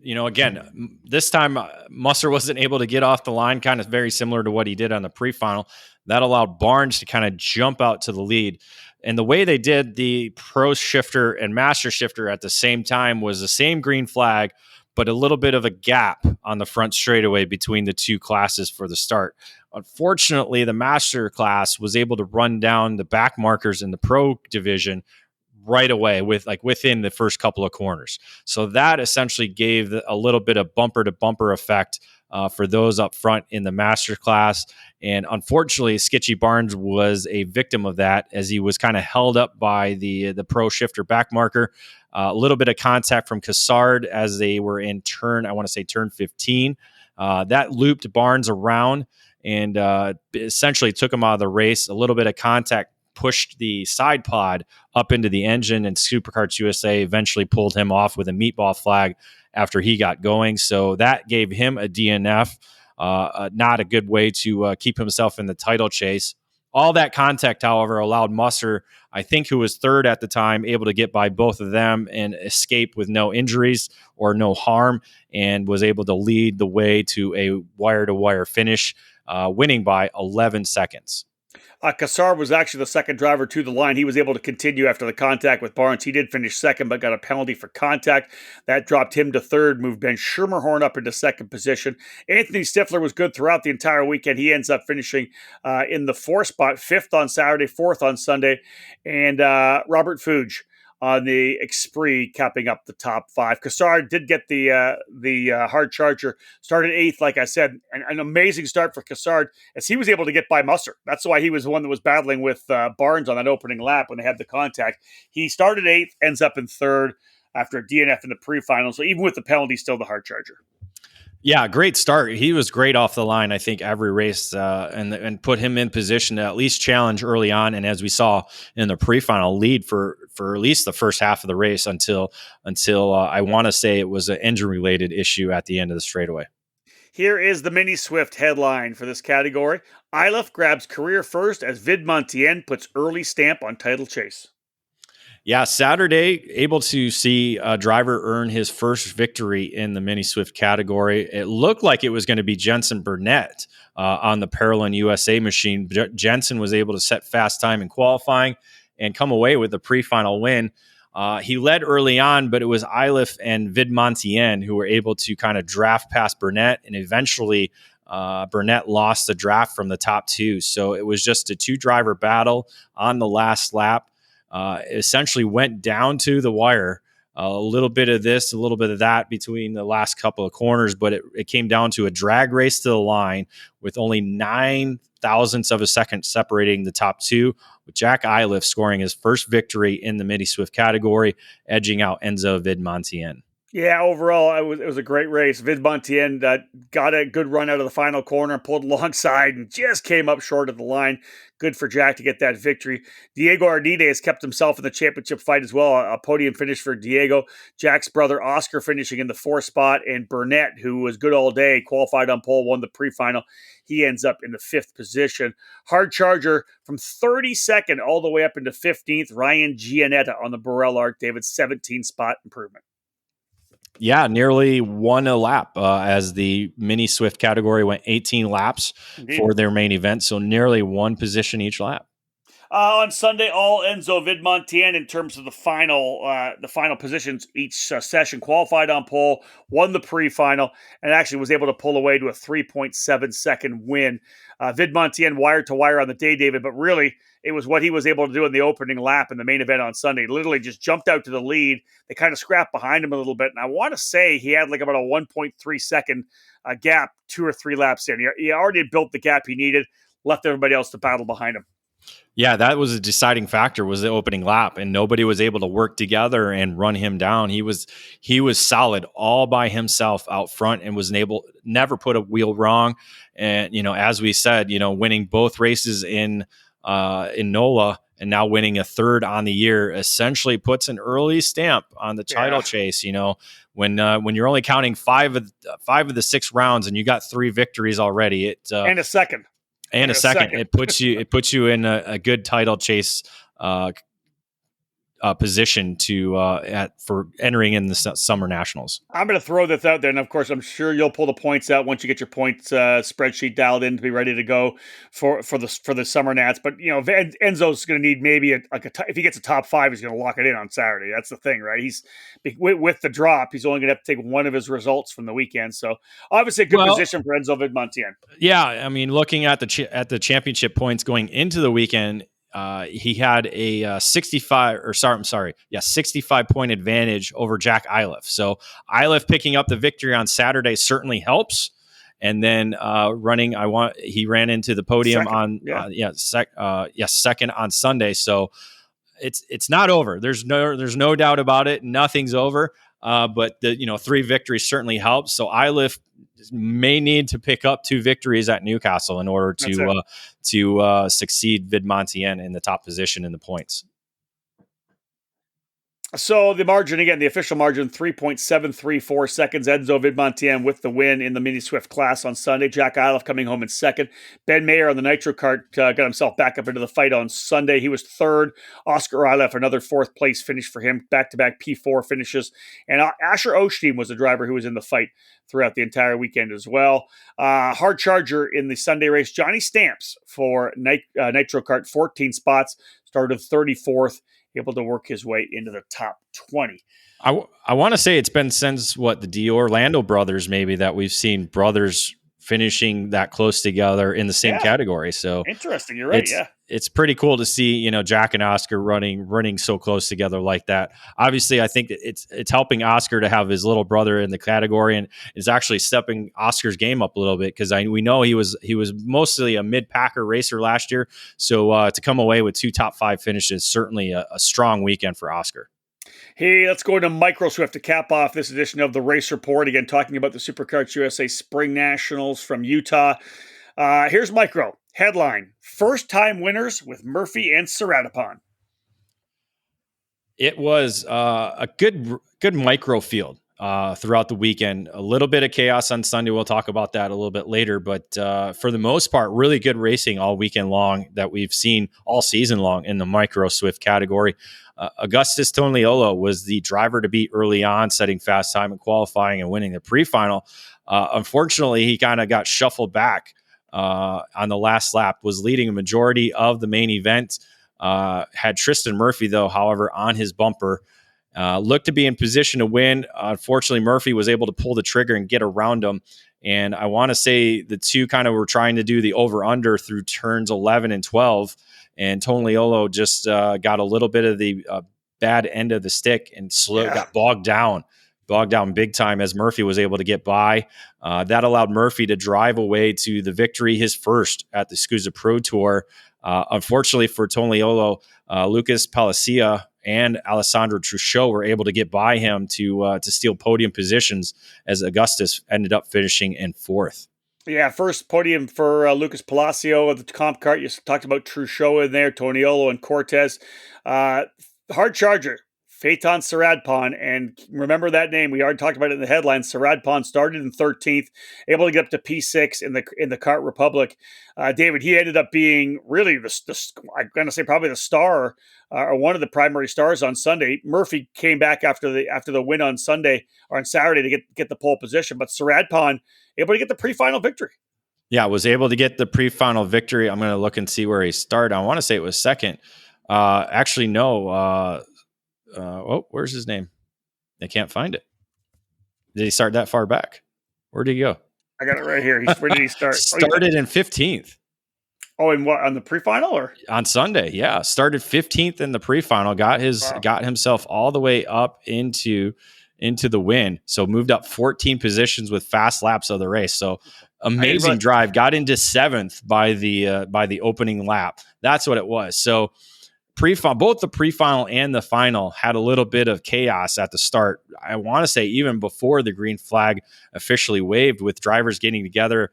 Again, this time Musser wasn't able to get off the line, kind of very similar to what he did on the pre-final. That allowed Barnes to kind of jump out to the lead. And the way they did the Pro Shifter and Master Shifter at the same time was the same green flag, but a little bit of a gap on the front straightaway between the two classes for the start. Unfortunately, the Master class was able to run down the back markers in the Pro division right away within the first couple of corners. So that essentially gave a little bit of bumper to bumper effect for those up front in the Master class. And unfortunately, Skitchy Barnes was a victim of that as he was kind of held up by the Pro Shifter back marker. A little bit of contact from Cassard as they were in turn 15. That looped Barnes around and essentially took him out of the race. A little bit of contact pushed the side pod up into the engine, and Superkarts USA eventually pulled him off with a meatball flag after he got going. So that gave him a DNF, not a good way to keep himself in the title chase. All that contact, however, allowed Musser, I think, who was third at the time, able to get by both of them and escape with no injuries or no harm, and was able to lead the way to a wire-to-wire finish, winning by 11 seconds. Cassard was actually the second driver to the line. He was able to continue after the contact with Barnes. He did finish second, but got a penalty for contact. That dropped him to third, moved Ben Schermerhorn up into second position. Anthony Stifler was good throughout the entire weekend. He ends up finishing in the fourth spot, fifth on Saturday, fourth on Sunday. And Robert Fuge on the Esprit, capping up the top five. Cassard did get the hard charger, started eighth, like I said. An amazing start for Cassard as he was able to get by Musser. That's why he was the one that was battling with Barnes on that opening lap when they had the contact. He started eighth, ends up in third after a DNF in the pre-final. So even with the penalty, still the hard charger. Yeah, great start. He was great off the line, I think, every race and put him in position to at least challenge early on. And as we saw in the pre-final, lead for at least the first half of the race until I want to say it was an engine-related issue at the end of the straightaway. Here is the Mini Swift headline for this category. Iliff grabs career first as Vid Montien puts early stamp on title chase. Yeah, Saturday, able to see a driver earn his first victory in the Mini Swift category. It looked like it was going to be Jensen Burnett on the Parolin USA machine. Jensen was able to set fast time in qualifying and come away with a pre-final win. He led early on, but it was Iliff and Vid Montien who were able to kind of draft past Burnett, and eventually Burnett lost the draft from the top two. So it was just a two-driver battle on the last lap. Essentially went down to the wire, a little bit of this, a little bit of that between the last couple of corners, but it came down to a drag race to the line with only 9 thousandths of a second separating the top two, with Jack Iliff scoring his first victory in the Mini Swift category, edging out Enzo Vid Montien. Yeah, overall, it was a great race. Vid Montien got a good run out of the final corner, pulled alongside, and just came up short of the line. Good for Jack to get that victory. Diego Ardide has kept himself in the championship fight as well. A podium finish for Diego. Jack's brother Oscar finishing in the fourth spot, and Burnett, who was good all day, qualified on pole, won the pre-final. He ends up in the fifth position. Hard charger from 32nd all the way up into 15th. Ryan Gianetta on the Burrell Arc. David, 17 spot improvement. Yeah, nearly won a lap as the mini Swift category went 18 laps Indeed. for their main event. So nearly one position each lap. On Sunday, all Enzo Vidmontien in terms of the final positions each session qualified on pole, won the pre-final, and actually was able to pull away to a 3.7-second win. Vidmontien wire to wire on the day, David, but really it was what he was able to do in the opening lap in the main event on Sunday. Literally just jumped out to the lead. They kind of scrapped behind him a little bit, and I want to say he had like about a 1.3-second gap 2 or 3 laps in. He already had built the gap he needed, left everybody else to battle behind him. Yeah, that was a deciding factor, was the opening lap, and nobody was able to work together and run him down. He was solid all by himself out front and was never put a wheel wrong. And as we said, winning both races in NOLA and now winning a third on the year essentially puts an early stamp on the title chase. When you're only counting five of the 6 rounds and you got 3 victories already, and a second. And a second. It puts you in a good title chase position for entering in the Summer Nationals. I'm going to throw this out there, and of course, I'm sure you'll pull the points out once you get your points spreadsheet dialed in to be ready to go for the Summer Nats. But Enzo's going to need maybe if he gets a top 5, he's going to lock it in on Saturday. That's the thing, right? He's with the drop, he's only going to have to take one of his results from the weekend. So obviously, a good position for Enzo Vidmontien. Yeah, I mean, looking at the championship points going into the weekend. He had a 65 point advantage over Jack Iliff. So Iliff picking up the victory on Saturday certainly helps. And then he ran into the podium second on Sunday. So it's not over. There's no doubt about it. Nothing's over. But the 3 victories certainly helps. So Iliff may need to pick up 2 victories at Newcastle in order to succeed Vidmontien in the top position in the points. So the margin, again, the official margin, 3.734 seconds. Enzo Vidmontien with the win in the Mini Swift class on Sunday. Jack Iliff coming home in second. Ben Mayer on the Nitro Kart got himself back up into the fight on Sunday. He was third. Oscar Iliff, another 4th place finish for him. Back-to-back P4 finishes. And Asher Osteen was the driver who was in the fight throughout the entire weekend as well. Hard charger in the Sunday race, Johnny Stamps for Nitro Kart, 14 spots, started 34th. Able to work his way into the top 20. I want to say it's been since the D'Orlando brothers maybe that we've seen brothers finishing that close together in the same category. So interesting. You're right. It's pretty cool to see, Jack and Oscar running so close together like that. Obviously, I think it's helping Oscar to have his little brother in the category, and is actually stepping Oscar's game up a little bit, because we know he was mostly a mid-packer racer last year. So to come away with 2 top 5 finishes, certainly a strong weekend for Oscar. Hey, let's go to Micro Swift to cap off this edition of the Race Report. Again, talking about the Superkarts USA Spring Nationals from Utah. Here's Micro. Headline: First-time winners with Murphy and Serratapon. It was a good micro field throughout the weekend. A little bit of chaos on Sunday. We'll talk about that a little bit later. But for the most part, really good racing all weekend long that we've seen all season long in the Micro Swift category. Augustus Toniolo was the driver to beat early on, setting fast time in qualifying and winning the pre-final. Unfortunately, he kind of got shuffled back on the last lap, was leading a majority of the main event. Had Tristan Murphy, though, however, on his bumper. Looked to be in position to win. Unfortunately, Murphy was able to pull the trigger and get around him. And I want to say the two kind of were trying to do the over-under through turns 11 and 12. And Toniolo just got a little bit of the bad end of the stick and got bogged down big time as Murphy was able to get by. That allowed Murphy to drive away to the victory, his first at the SCUSA Pro Tour. Unfortunately for Toniolo, Lucas Palacia and Alessandro Truchot were able to get by him to steal podium positions, as Augustus ended up finishing in 4th. Yeah, first podium for Lucas Palacio of the comp kart. You talked about Truchot in there, Toniolo and Cortez. Hard charger. Phaeton Saradpan. And remember that name. We already talked about it in the headline. Saradpan started in 13th, able to get up to P6 in the Kart Republic. David, he ended up being really I'm going to say probably the star or one of the primary stars on Sunday. Murphy came back after the win on Sunday or on Saturday to get the pole position, but Saradpan able to get the pre-final victory. Yeah, was able to get the pre-final victory. I'm going to look and see where he started. I want to say it was second. Actually, no. Where's his name? I can't find it. Did he start that far back? Where did he go? I got it right here. Where did he start? Started in 15th. Oh, and what, on the pre-final or on Sunday? Yeah, started 15th in the pre-final. Got himself all the way up into the win. So moved up 14 positions with fast laps of the race. So amazing drive. Got into 7th by the opening lap. That's what it was. So both the pre-final and the final had a little bit of chaos at the start. I want to say even before the green flag officially waved, with drivers getting together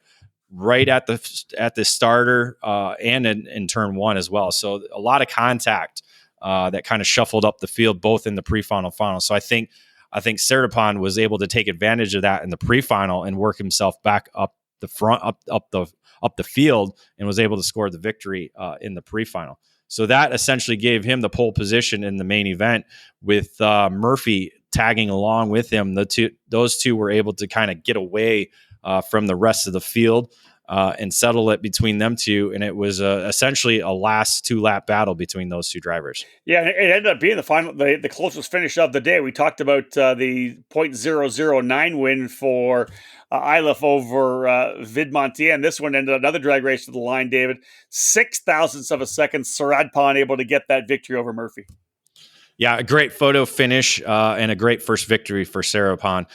right at the starter and in turn one as well. So a lot of contact that kind of shuffled up the field, both in the pre-final final. So I think Saradpan was able to take advantage of that in the pre-final and work himself back up the front, up the field, and was able to score the victory in the pre-final. So that essentially gave him the pole position in the main event, with Murphy tagging along with him. Those two were able to kind of get away from the rest of the field and settle it between them two. And it was essentially a last 2-lap battle between those two drivers. Yeah, it ended up being the final, the closest finish of the day. We talked about the .009 win for Eilif over Vidmontier. This one ended another drag race to the line, David. 0.006 of a second. Saradpan able to get that victory over Murphy. Yeah, a great photo finish and a great first victory for Saradpan.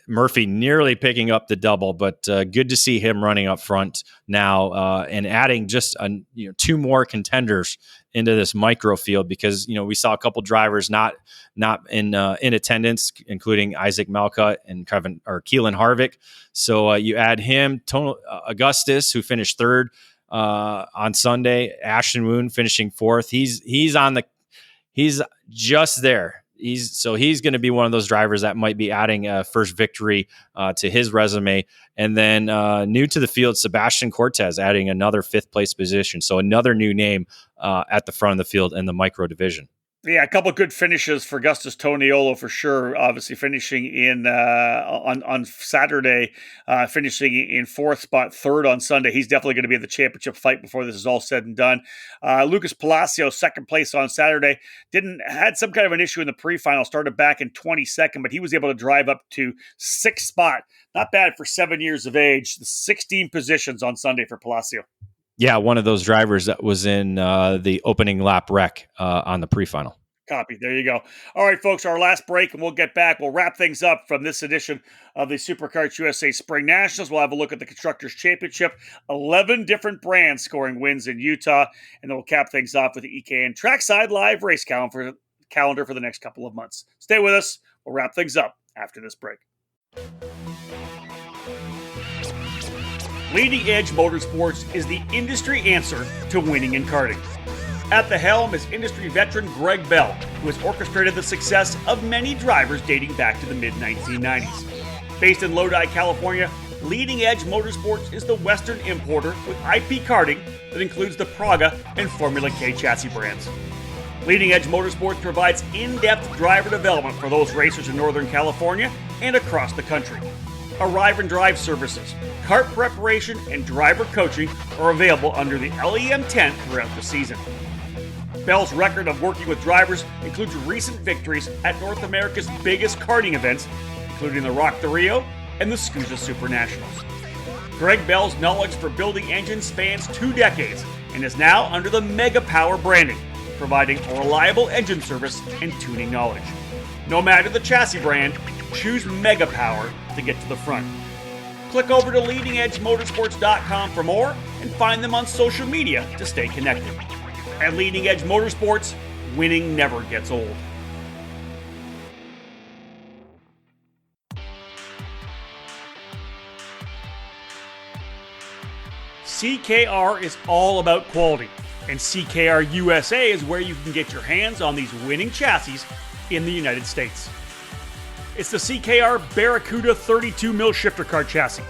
Murphy nearly picking up the double, but good to see him running up front now and adding just 2 more contenders into this micro field, because we saw a couple drivers not in attendance, including Isaac Malka and Keelan Harvick. So you add him, Augustus, who finished 3rd on Sunday, Ashton Woon finishing 4th. He's just there. He's going to be one of those drivers that might be adding a first victory to his resume. And then new to the field, Sebastian Cortez adding another 5th place position. So another new name at the front of the field in the micro division. Yeah, a couple of good finishes for Augustus Toniolo for sure. Obviously, finishing in on Saturday, finishing in 4th spot, 3rd on Sunday. He's definitely going to be in the championship fight before this is all said and done. Lucas Palacio, 2nd place on Saturday, had some kind of an issue in the pre-final. Started back in 22nd, but he was able to drive up to 6th spot. Not bad for 7 years of age. 16 positions on Sunday for Palacio. Yeah, one of those drivers that was in the opening lap wreck on the pre-final. Copy. There you go. All right, folks, our last break, and we'll get back. We'll wrap things up from this edition of the Superkarts USA Spring Nationals. We'll have a look at the Constructors Championship. 11 different brands scoring wins in Utah, and then we'll cap things off with the EKN Trackside Live race calendar for the next couple of months. Stay with us. We'll wrap things up after this break. Leading Edge Motorsports is the industry answer to winning in karting. At the helm is industry veteran Greg Bell, who has orchestrated the success of many drivers dating back to the mid-1990s. Based in Lodi, California, Leading Edge Motorsports is the Western importer with IP karting that includes the Praga and Formula K chassis brands. Leading Edge Motorsports provides in-depth driver development for those racers in Northern California and across the country. Arrive and Drive services, kart preparation, and driver coaching are available under the LEM tent throughout the season. Bell's record of working with drivers includes recent victories at North America's biggest karting events, including the Rock the Rio and the SCUSA Super Nationals. Greg Bell's knowledge for building engines spans 2 decades and is now under the Mega Power branding, providing a reliable engine service and tuning knowledge. No matter the chassis brand, choose Mega Power to get to the front. Click over to leadingedgemotorsports.com for more and find them on social media to stay connected. At Leading Edge Motorsports, winning never gets old. CKR is all about quality. And CKR USA is where you can get your hands on these winning chassis in the United States. It's the CKR Barracuda 32 mil shifter cart chassis,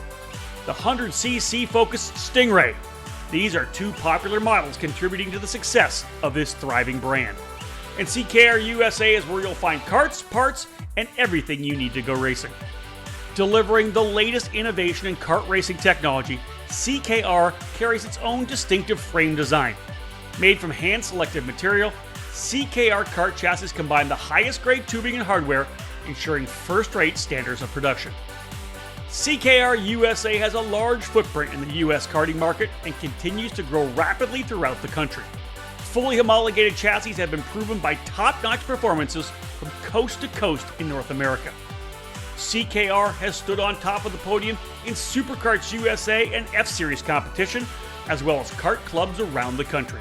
the 100cc focused Stingray. These are two popular models contributing to the success of this thriving brand. And CKR USA is where you'll find carts, parts, and everything you need to go racing. Delivering the latest innovation in kart racing technology, CKR carries its own distinctive frame design. Made from hand-selected material, CKR kart chassis combine the highest grade tubing and hardware, ensuring first-rate standards of production. CKR USA has a large footprint in the US karting market and continues to grow rapidly throughout the country. Fully homologated chassis have been proven by top-notch performances from coast to coast in North America. CKR has stood on top of the podium in Superkarts USA and F-Series competition, as well as kart clubs around the country.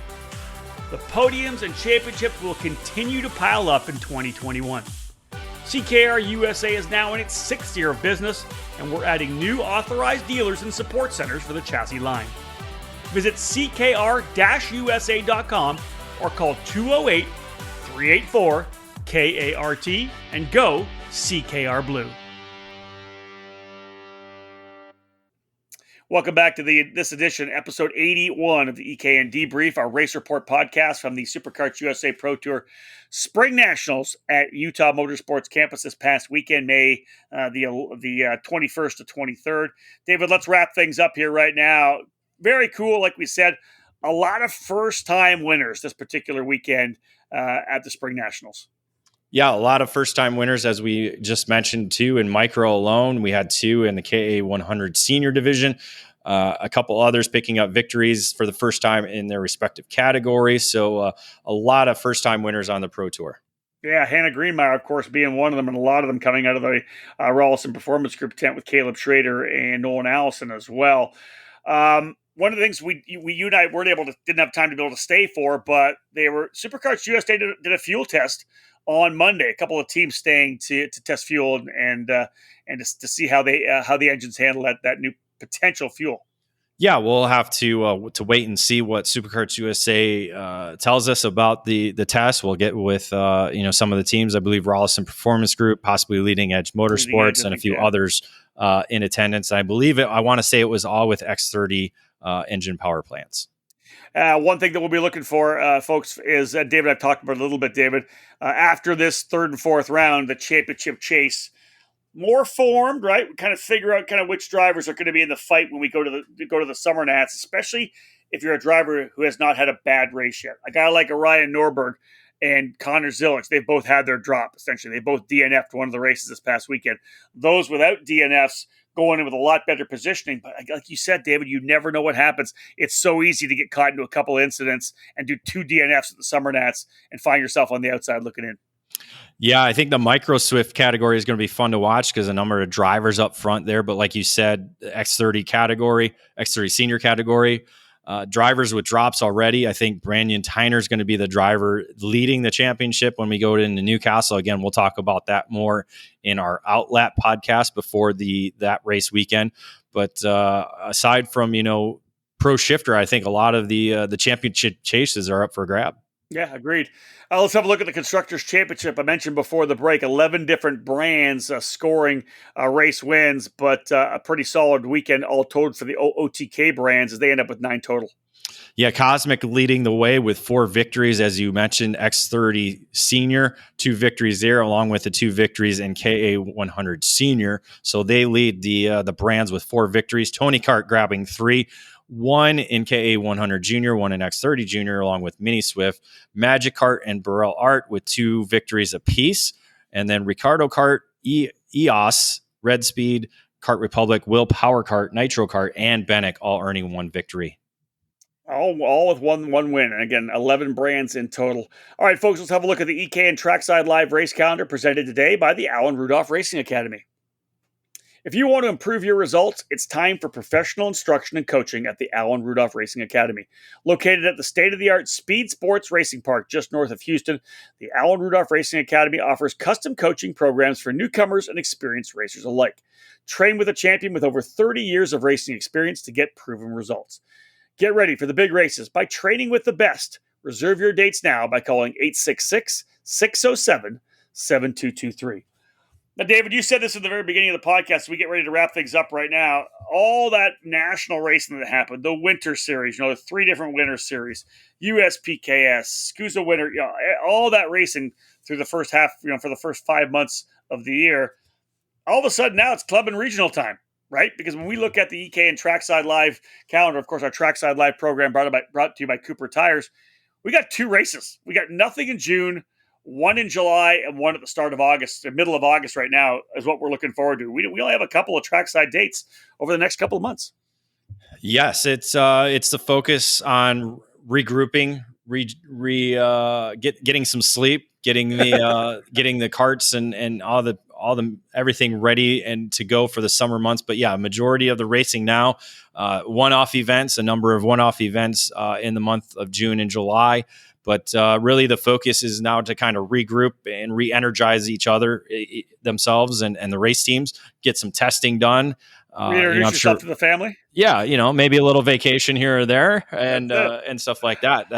The podiums and championships will continue to pile up in 2021. CKR USA is now in its 6th year of business, and we're adding new authorized dealers and support centers for the chassis line. Visit ckr-usa.com or call 208-384-KART and go CKR Blue. Welcome back to this edition, episode 81 of the EKN Debrief, our race report podcast from the Superkarts USA Pro Tour SpringNationals at Utah Motorsports Campus this past weekend, May the 21st to 23rd. David, let's wrap things up here right now. Very cool, like we said, a lot of first-time winners this particular weekend at the SpringNationals. Yeah, a lot of first-time winners, as we just mentioned, two in micro alone. We had two in the KA100 senior division, a couple others picking up victories for the first time in their respective categories. So a lot of first-time winners on the Pro Tour. Yeah, Hannah Greenmeyer, of course, being one of them, and a lot of them coming out of the Rawlson Performance Group tent with Caleb Schrader and Nolan Allison as well. One of the things you and I didn't have time to be able to stay for, but Superkarts USA did a fuel test on Monday. A couple of teams staying to test fuel and to see how the engines handle that new potential fuel. Yeah, we'll have to wait and see what Superkarts USA tells us about the test. We'll get with some of the teams. I believe Rawlson Performance Group, possibly Leading Edge Motorsports, and a few others in attendance. I believe I want to say it was all with X30 engine power plants. One thing that we'll be looking for, folks, is David, I've talked about it a little bit, David. After this third and fourth round, the championship chase, more formed, right? We kind of figure out which drivers are going to be in the fight when we go to the Summer Nats, especially if you're a driver who has not had a bad race yet. A guy like Orion Norberg and Connor Zilic, they've both had their drop, essentially. They both DNF'd one of the races this past weekend. Those without DNFs going in with a lot better positioning. But like you said, David, you never know what happens. It's so easy to get caught into a couple of incidents and do 2 DNFs at the Summer Nats and find yourself on the outside looking in. Yeah, I think the Micro Swift category is going to be fun to watch because a number of drivers up front there. But like you said, the X30 senior category, drivers with drops already. I think Brandon Tyner is going to be the driver leading the championship when we go into Newcastle. Again, we'll talk about that more in our Outlet podcast before that race weekend. But aside from pro shifter, I think a lot of the championship chases are up for grab. Yeah, agreed. Let's have a look at the Constructors' Championship. I mentioned before the break, 11 different brands scoring race wins, but a pretty solid weekend all told for the OTK brands as they end up with 9 total. Yeah, Cosmic leading the way with 4 victories, as you mentioned, X30 Senior, 2 victories there, along with the 2 victories in KA100 Senior. So they lead the brands with 4 victories. Tony Kart grabbing 3. 1 in KA100 Junior, 1 in X30 Junior, along with Mini Swift, Magic Kart, and Burrell Art with 2 victories apiece. And then Ricardo Kart, EOS, Red Speed, Kart Republic, Will Power Kart, Nitro Kart, and Bennick all earning 1 victory. All with one win. And again, 11 brands in total. All right, folks, let's have a look at the EKN Trackside Live race calendar presented today by the Alan Rudolph Racing Academy. If you want to improve your results, it's time for professional instruction and coaching at the Alan Rudolph Racing Academy. Located at the state-of-the-art Speed Sports Racing Park just north of Houston, the Alan Rudolph Racing Academy offers custom coaching programs for newcomers and experienced racers alike. Train with a champion with over 30 years of racing experience to get proven results. Get ready for the big races by training with the best. Reserve your dates now by calling 866-607-7223. Now, David, you said this at the very beginning of the podcast. So we get ready to wrap things up right now. All that national racing that happened, the Winter Series, the 3 different Winter Series, USPKS, SCUSA Winter, all that racing through the first half, for the first 5 months of the year. All of a sudden now it's club and regional time, right? Because when we look at the EKN Trackside Live calendar, of course, our Trackside Live program brought to you by Cooper Tires, we got 2 races. We got nothing in June, 1 in July, and 1 at the start of August. The middle of August right now is what we're looking forward to. We only have a couple of trackside dates over the next couple of months. Yes, it's the focus on regrouping, getting some sleep, getting the carts and all the everything ready and to go for the summer months. But yeah, majority of the racing now, a number of one-off events in the month of June and July. But really, the focus is now to kind of regroup and re-energize each other, themselves, and the race teams. Get some testing done. Reintroduce yourself to the family. Yeah, maybe a little vacation here or there, and stuff like that.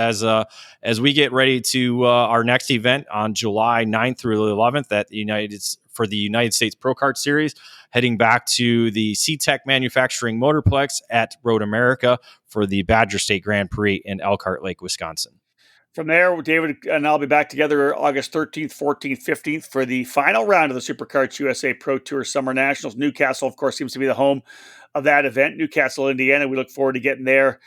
As we get ready to our next event on July 9th through the 11th at for the United States Pro Kart Series, heading back to the C-Tech Manufacturing Motorplex at Road America for the Badger State Grand Prix in Elkhart Lake, Wisconsin. From there, David and I'll be back together August 13th, 14th, 15th for the final round of the Superkarts USA Pro Tour Summer Nationals. Newcastle, of course, seems to be the home of that event. Newcastle, Indiana. We look forward to getting there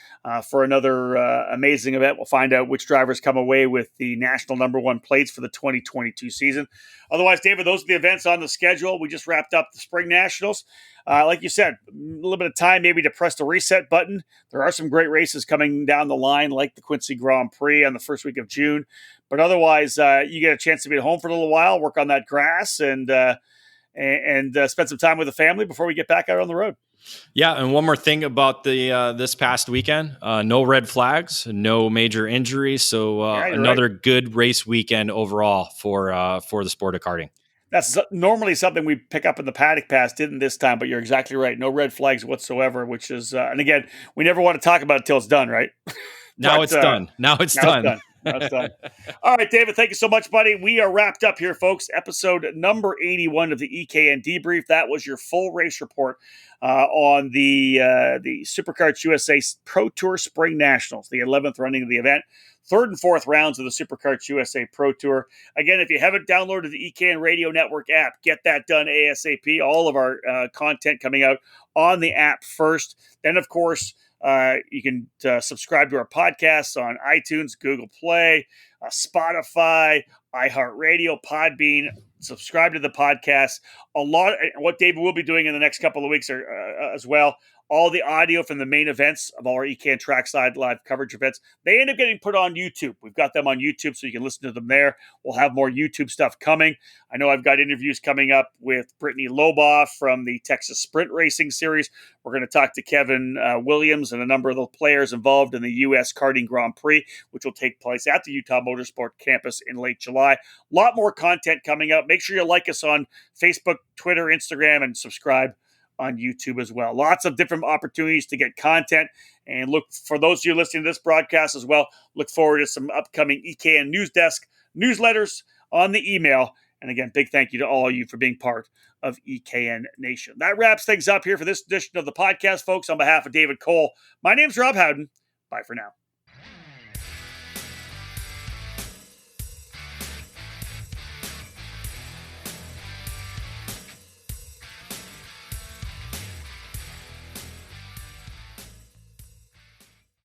for another amazing event. We'll find out which drivers come away with the national number 1 plates for the 2022 season. Otherwise, David, those are the events on the schedule. We just wrapped up the Spring Nationals. Like you said, a little bit of time maybe to press the reset button. There are some great races coming down the line, like the Quincy Grand Prix on the first week of June. But otherwise, you get a chance to be at home for a little while, work on that grass, and spend some time with the family before we get back out on the road. Yeah, and one more thing about the this past weekend: no red flags, no major injuries, so another good race weekend overall for the sport of karting. That's normally something we pick up in the paddock pass, didn't this time, but you're exactly right. No red flags whatsoever, which is, and again, we never want to talk about it till it's done, right? Now it's done. Now it's done. All right, David, thank you so much, buddy. We are wrapped up here, folks. Episode number 81 of the EKN Debrief. That was your full race report on the Superkarts USA Pro Tour Spring Nationals, the 11th running of the event. 3rd and 4th rounds of the Superkarts USA Pro Tour. Again, if you haven't downloaded the EKN Radio Network app, get that done ASAP. All of our content coming out on the app first. Then, of course, you can subscribe to our podcasts on iTunes, Google Play, Spotify, iHeartRadio, Podbean. Subscribe to the podcast. What David will be doing in the next couple of weeks as well. All the audio from the main events of all our EKN Trackside Live coverage events, they end up getting put on YouTube. We've got them on YouTube, so you can listen to them there. We'll have more YouTube stuff coming. I know I've got interviews coming up with Brittany Loboff from the Texas Sprint Racing Series. We're going to talk to Kevin Williams and a number of the players involved in the U.S. Karting Grand Prix, which will take place at the Utah Motorsport Campus in late July. A lot more content coming up. Make sure you like us on Facebook, Twitter, Instagram, and subscribe on YouTube as well. Lots of different opportunities to get content, and look for those of you listening to this broadcast as well. Look forward to some upcoming EKN News Desk newsletters on the email. And again, big thank you to all of you for being part of EKN Nation. That wraps things up here for this edition of the podcast, folks. On behalf of David Cole, my name's Rob Howden. Bye for now.